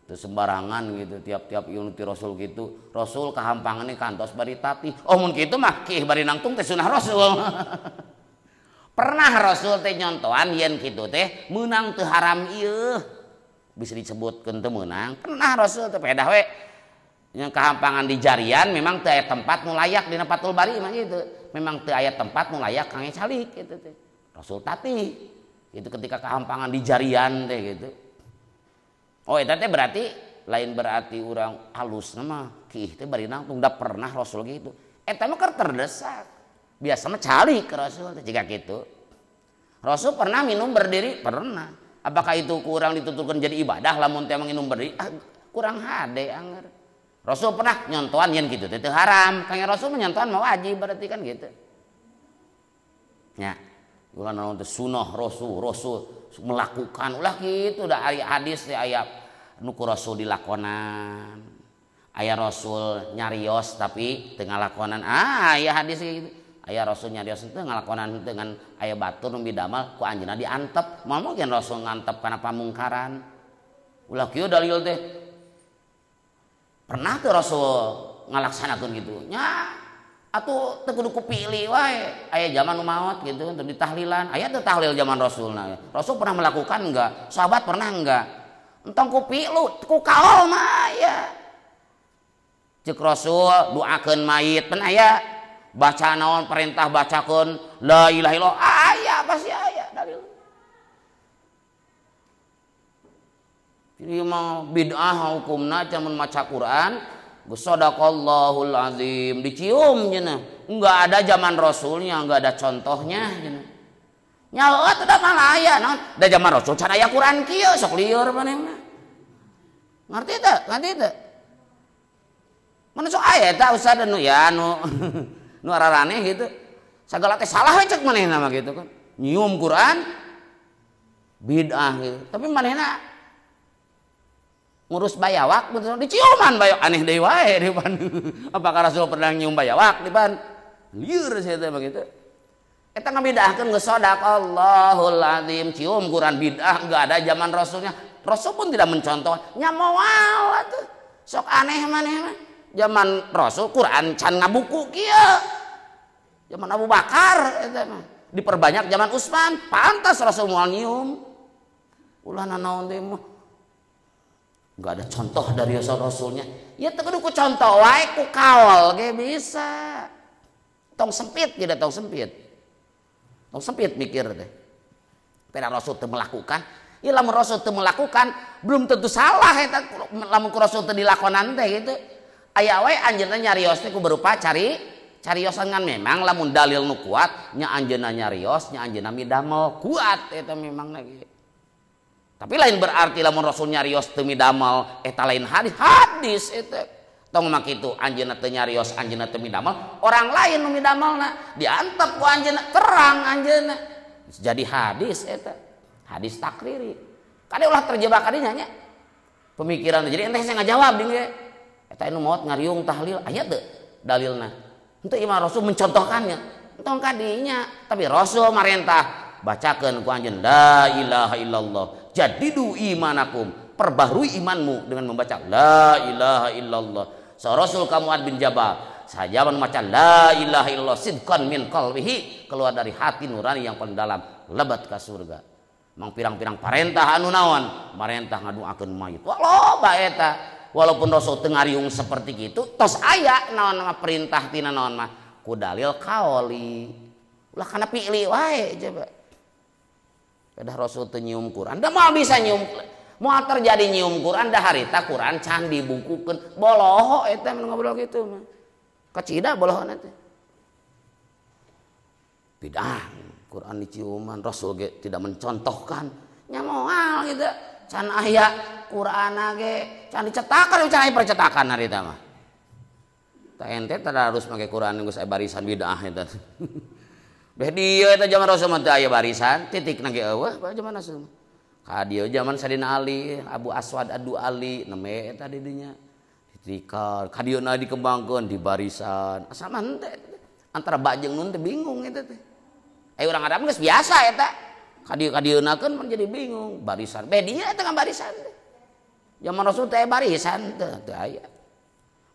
Teu sembarangan gitu tiap-tiap ieu ti Rasul gitu. Rasul kahampangan kantos bari tatih. Oh mun kitu mah kih bari nangtung teh sunah Rasul. Pernah Rasul teh nyontohan yen kitu teh meunang teu haram ieu. Bisa disebutkeun teu meunang. Pernah Rasul teh pedah we yang kehampangan di jarian memang teu aya tempat nu layak dina Fathul Bari mah gitu. Memang teu aya tempat nu layak kangge calik gitu teh. Rasul tatih. Itu ketika kehampangan di jarian teh gitu. Oh eta teh berarti lain berarti urang halus mah kieu teh bari nangtung da pernah Rasul gitu. Eta mah keur terdesak. Biasa mah calik ke Rasul teh jiga kitu. Rasul pernah minum berdiri? Pernah. Apakah itu kurang dituturkeun jadi ibadah lamun teh minum berdiri? Kurang hade anger. Rasul pernah nyontohan yen gitu teh haram. Kangge Rasul nyontohan mah wajib berarti kan gitu. Nya, ulah naon teh sunah Rasul melakukan ulah gitu da aya hadis teh aya nu ku Rasul dilakonan. Aya Rasul nyarios tapi teu ngalakonan. Aya hadis gitu. Aya Rasul nyarios teu ngalakonan dengan aya batur nu bidamel ku anjeunna diantep. Moal mungkin Rasul ngantep kana pamungkaran. Ulah kieu dalil teh pernah tuh Rasul ngalaksanakeun gitu nya atuh teu kudu kupilih wae aya zaman maot gitu untuk ditahlilan aya teu tahlil zaman Rasulna Rasul pernah melakukan enggak sahabat pernah enggak entong kupilu ku kaol mah aya ceuk Rasul doakeun mayit pun aya baca naon perintah bacakeun la ilaha illallah aya pasti aya dalil. Ini mah bid'ah hukumna camun maca Quran sadaqallahul azim dicium cenah enggak ada zaman Rasulnya enggak ada contohnya cenah nyawa teh da malaya naon da zaman Rasul can aya Quran kieu sok lieur manehna ngerti teu mana sok aya eta ustaz nu ya nu araraneh gitu sagala teh salah we cek manehna mah gitu kan nyium Quran bid'ah gitu tapi manehna ngurus bayawak betul diciuman bayawak aneh deui wae di pan. Apakah Rasul pernah nyium bayawak di pan? Lieur saya teh begitu. Eta ngabidahkeun geus sadaqallahul azim cium Quran bid'ah enggak ada zaman Rasulnya. Rasul pun tidak mencontoh nya moal atuh. Sok aneh maneh mah. Zaman Rasul Quran can ngabuku kieu. Zaman Abu Bakar eta mah. Diperbanyak zaman Utsman, pantas Rasul moal nyium. Ulah naon teh mah enggak ada contoh dari Rasulnya. Ya teu kudu ku contoh wae ku kaol ge bisa. Tong sempit tidak tong sempit. Tong sempit mikir teh. Pera Rasul teu melakukan, ya lamun Rasul teu melakukan belum tentu salah eta lamun ku Rasul teu dilakonan teh gitu. Aya wae anjeunna nyarios teh ku berupa cariosan kan memang lamun dalil nu kuat nya anjeunna nyarios nya anjeunna midamel kuat eta memang lagi. Tapi lain berarti lamun Rasul nyarios teu midamel eta lain hadis eta. Tong mah kitu anjeunna teu nyarios anjeunna teu midamel, orang lain nu midamelna diantep ku anjeunna terang anjeunna. Jadi hadis eta. Hadis takriri. Kade ulah terjebak kadinya nya. Pemikiran jadi ente saya ngajawab deui ge. Eta anu maot ngariung tahlil aya teu dalilna. Henteu imam Rasul mencontohkannya. Entong kadinya, tapi Rasul marentah bacakeun ku anjeun la ilaha illallah jadidu imanakum perbaharui imanmu dengan membaca la ilaha illallah. Rasul ka Muad bin Jabal saja membaca la ilaha illallah sidqan min qalbihi, keluar dari hati nurani yang paling dalam, lebat ke surga. Mang pirang-pirang parentah anu naon, marentah ngaduakeun mayit. Loba eta. Walaupun Rasul teu ngariung seperti kitu, tos aya naon mah perintah tina naon mah ku dalil kaoli. Ulah kana pilih wae coba. Kedah Rasul teu nyium Quran, da moal bisa nyium. Moal terjadi nyium Quran da harita Quran can dibukukeun. Boloho eta mun ngobrol kitu mah. Kacida bolohona teh. Bidah Quran diciuman, Rasul ge tidak mencontohkan. Nya moal gitu. Can aya Quran ge can dicetakan, can aya percetakan harita mah. Ta ente tara harus make Quran geus aya barisan bidah eta. Beh dieu eta zaman Rasul mah teu aya barisan, titikna ge eueuh zaman Rasul. Ka dieu zaman Sayyidina Ali, Abu Aswad Ad-Du'ali neme eta di dinya. Ditikal, ka dieuna dikembangkeun di barisan. Asa mah henteu antara bajeng nun teh bingung eta teh. Aya urang Arab geus biasa eta. Ka dieuna-keun menjadi bingung, barisan. Beh dieu eta kan barisan teh. Zaman Rasul teh barisan teu aya.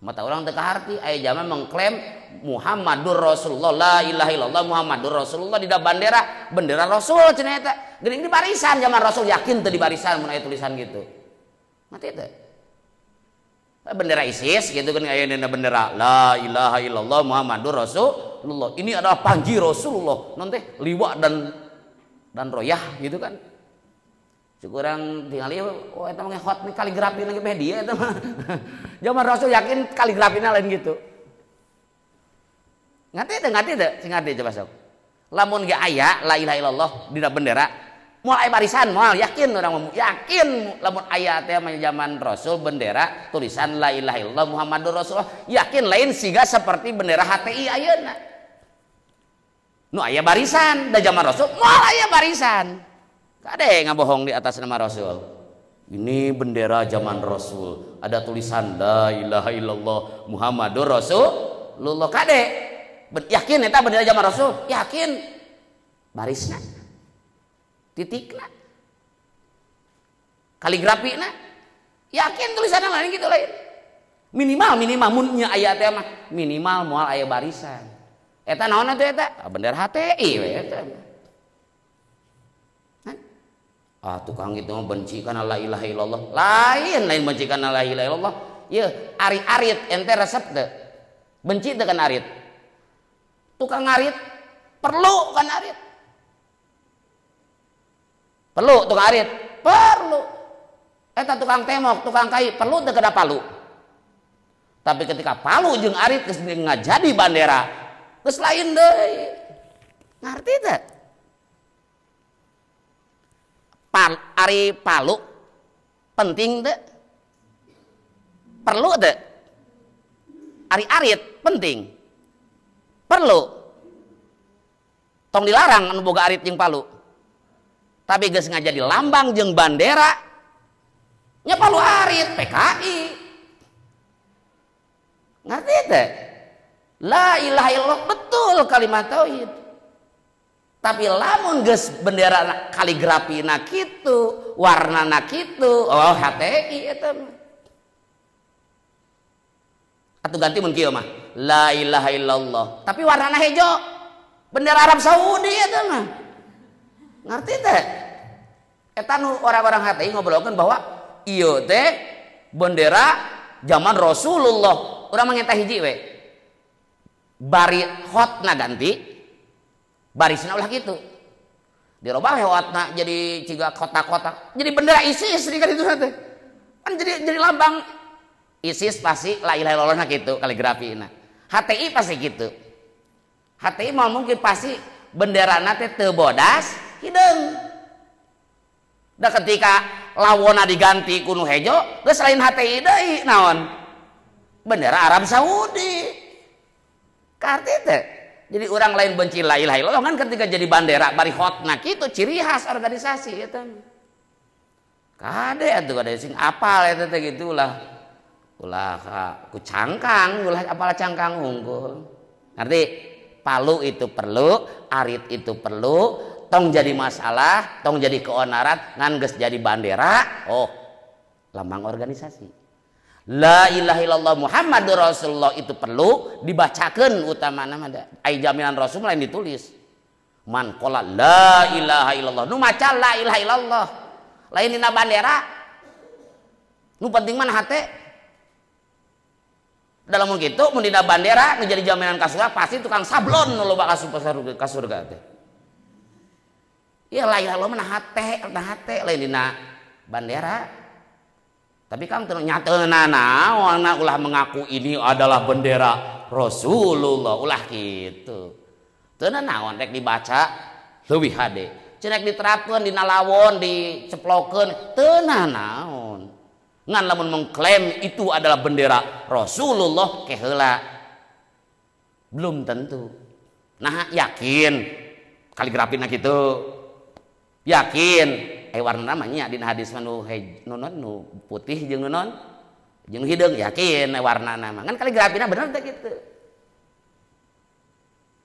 Mata orang teu kaharti aya zaman mengklaim Muhammadur Rasulullah, la ilaha illallah Muhammadur Rasulullah di da bendera Rasul cenah eta. Geuning di barisan zaman Rasul yakin teu di barisan mun aya tulisan gitu. Mati teh. Bendera ISIS gitu kan aya dina bendera la ilaha illallah Muhammadur Rasulullah. Ini adalah panji Rasulullah. Non teh liwa dan royah gitu kan. Kurang tinggal oh eta mah hot nih kaligrafi lagi beh dia eta mah. Zaman Rasul yakin kaligrafina lain gitu. Ngerti teu sing ngerti coba sok. Lamun ge aya la ilaha illallah dina bendera moal aya barisan moal yakin urang yakin lamun aya teh zaman Rasul bendera tulisan la ilaha illallah Muhammadur Rasulullah yakin lain siga seperti bendera HTI ayeuna. Nu aya barisan da zaman Rasul moal aya barisan. Kade ngabohong di atas nama Rasul. Ini bendera zaman Rasul. Ada tulisan la ilaha illallah Muhammadur Rasulullah. Kade yakin eta bendera zaman Rasul? Yakin. Barisna. Titikna. Kaligrafina. Yakin tulisanna lain gitu lain. Minimal munnya aya teh mah minimal moal aya barisan. Eta naon atuh eta? Bendera HTI we eta. Tukang itu mah benci kana la ilaha illallah. Lain benci kana la ilaha illallah. Ieu arit ente resep teu. Benci teu kan arit. Tukang arit perlu kan arit. Perlu tukang arit, perlu. Eta tukang temok, tukang kai perlu teu kada palu. Tapi ketika palu jeung arit geus ngajadi bandera, geus lain deui. Ngarti teu? Ari palu penting teu? Perlu teu? Ari arit penting? Perlu. Tong dilarang anu boga arit jeung palu. Tapi geus ngajadi lambang jeung bandera nya palu arit PKI. Ngerti teu? La ilaha illallah betul kalimat tauhid. Tapi lamun geus bendera kaligrafina kitu, warnana kitu, oh HTI eta mah. Atuh ganti mun kieu mah, la ilaha illallah. Tapi warnana hejo. Bendera Arab Saudi eta mah. Ngerti teh? Eta nu orang-orang HTI ngobrolkeun bahwa ieu teh bendera zaman Rasulullah. Urang mah ngeta hiji we. Bari hotna ganti barisna ulah gitu dirobah hewatna jadi ciga kotak-kotak jadi bendera ISIS di kan itu teh kan jadi lambang ISIS pasti la ilaha illallah gitu kaligrafina. HTI pasti gitu. HTI mau mungkin pasti benderana teh teu bodas hideung. Da ketika lawona diganti kuno hejo geus lain HTI deui naon bendera Arab Saudi. Karti teh jadi orang lain benci la ilaha illallah kan ketika jadi bandera bari hotna kitu ciri khas organisasi eta. Kade atuh kade sing apal eta teh gitu ulah ku cangkang ulah apal cangkang unggul. Ngerti? Palu itu perlu, arit itu perlu, tong jadi masalah, tong jadi keonaran ngan geus jadi bandera, oh lambang organisasi. La ilaha illallah Muhammadur Rasulullah itu perlu dibacakan utama nama ai jaminan Rasul lain ditulis. Man qala la ilaha illallah nu maca la ilaha illallah lain dina bandera nu penting mana hate dalam mun kitu mun dina bandera nu jadi jaminan ka surga pasti tukang sablon nu loba ka surga teh ya la ilaha illallah mana hate lain dina bandera. Tapi kang nyatana naon ulah mengaku ini adalah bendera Rasulullah ulah gitu. Teu naon rek dibaca leuwih hade. Cenah diterapkeun dina lawon diceplokeun teu naon. Ngan lamun mengklaim itu adalah bendera Rasulullah ke heula. Belum tentu. Nah yakin kaligrafina kitu. Yakin warna namanya dina hadis nu putih jeung non jeung hideung yakin warna nama kan kaligrafina bener teh kitu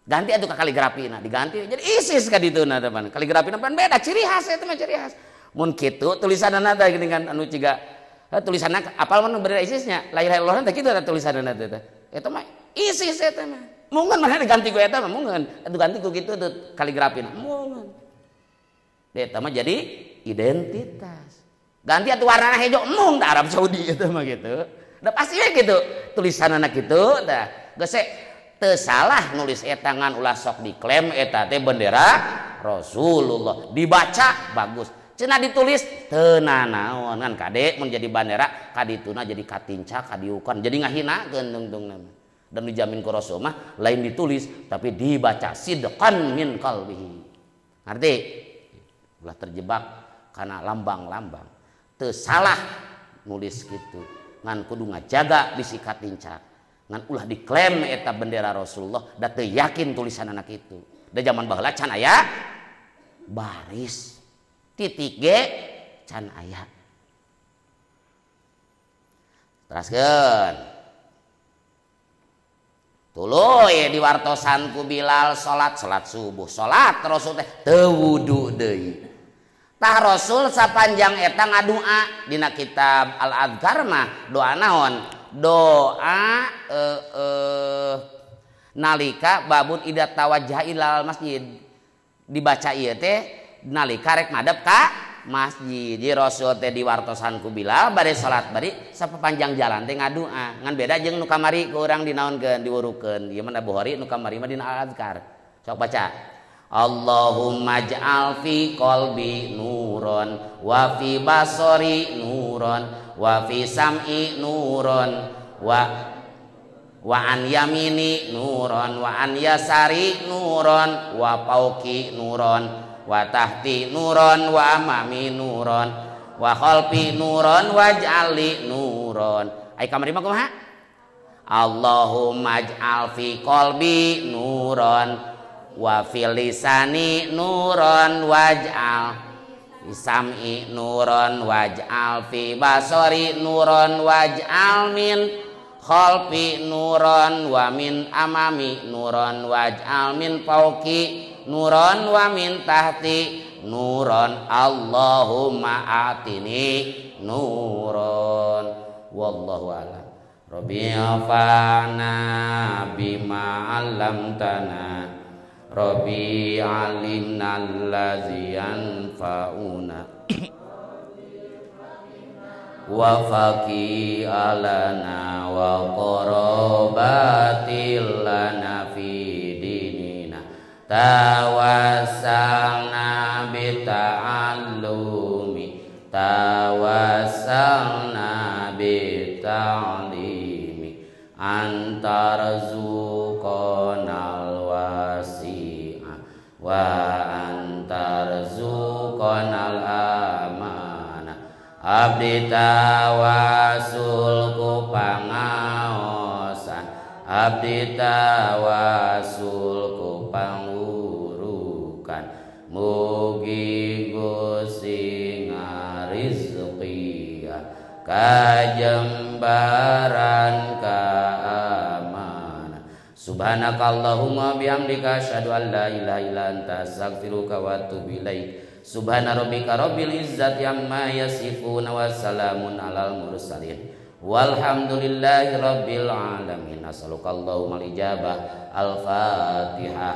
ganti atuh ka kaligrafina diganti jadi ISIS ka dituna teman kaligrafina pan beda ciri khas eta mah ciri khas mun kitu tulisanna teh geuning kan anu ciga tulisanna apal mun beda ISISnya la ilaha illallah teh kitu tulisanna teh eta mah ISIS eta mah mungkin mana diganti ku eta mah mungkin atuh ganti ku kitu tuh kaligrafina mungkin eta mah jadi identitas ganti atuh warna hejo mung da Arab Saudi itu mah gitu udah pasti we gitu tulisanana kitu tah geus teu salah nulis eta ngan ulah sok diklaim eta teh bendera Rasulullah dibaca bagus cenah ditulis teu nanaon ngan kade mun jadi bandera kadituna jadi katinca kadiukan jadi ngahinakeun tungtung nama dan dijamin ku Rasul mah lain ditulis tapi dibaca sidqan min qalbihi ngerti ulah terjebak karena lambang-lambang teu salah nulis gitu ngan kudu ngajaga bisi katinca ngan ulah diklaim eta bendera Rasulullah da teu yakin tulisan anak itu da zaman baheula can aya baris titik ge can aya teraskeun tuluy diwartosan ku Bilal salat subuh salat Rasul teh teu wudu deui tah Rasul sapanjang eta ngadua dina kitab Al-Adhkar mah doa naon doa nalika babun ida tawajjah ilal masjid dibaca ieu teh nalika rek madep ka masjid jadi Rasul teh diwartosan ku Bilal bade salat bari sapanjang jalan teh ngadua ngan beda jeung nu kamari ku urang dinaonkeun diurukeun ieu mah Bukhari nu kamari mah dina Al-Adhkar sok baca Allahumma ja'al fi qalbi nuron wa fi basari nuron wa fi sam'i nuron wa an yamini nuron wa an yasari nuron wa fauqi nuron wa tahti nuron wa amami nuron wa khalfi nuron waj'ali nuron ai kamari mah kumaha Allahumma ja'al fi qalbi nuron wa fil lisani nuron waj'al fi sam'i nuron waj'al fi basari nuron waj'al min khalfi nuron wa min amami nuron waj'al min fauqi nuron wa min tahti nuron Allahumma atini nuron wallahu a'lam rabbi afana bima 'allamtana Rabbi alimna allazi yanfa'una wa faqi alana wa qarabatil lana fi dinina tawassalna bi ta'allumi tawassalna bi ta'limi antarzuqanal wasi'a wa antarzuqanal amana abdi tawasul ku pangaosan abdi tawasul ku pangurukan mugi Gusti ngarizqian kajembaran keamanan subhanakallahumma bihamdika asyhadu an la ilaha illa anta astaghfiruka wa atubu ilaik subhana rabbika rabbil izzati amma yasifun wa salamun alal mursalin walhamdulillahi rabbil alamin. As'alukallahumma al-ijabah. Al-Fatihah.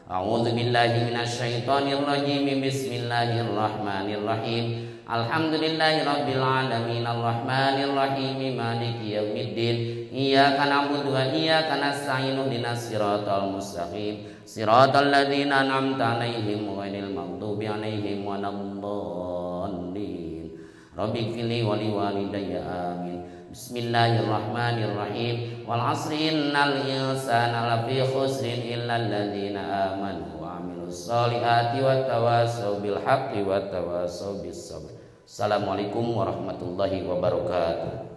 A'udzu billahi minasyaitonir rajim. Bismillahirrahmanirrahim. Alhamdulillahi rabbil alamin arrahmanir rahim maliki yaumiddin. Iyyaka na'budu wa iyyaka nasta'in ihdinas siratal mustaqim siratal ladzina an'amta 'alaihim ghairil maghdubi 'alaihim waladdallin. Rabbighfirli wa liwalidayya amin. Bismillahirrahmanirrahim. Wal 'asri innal insana lafi khusrin illal ladzina amanu wa 'amilus solihati wattawassaw bil haqqi wattawassaw bis sabr. Assalamualaikum warahmatullahi wabarakatuh.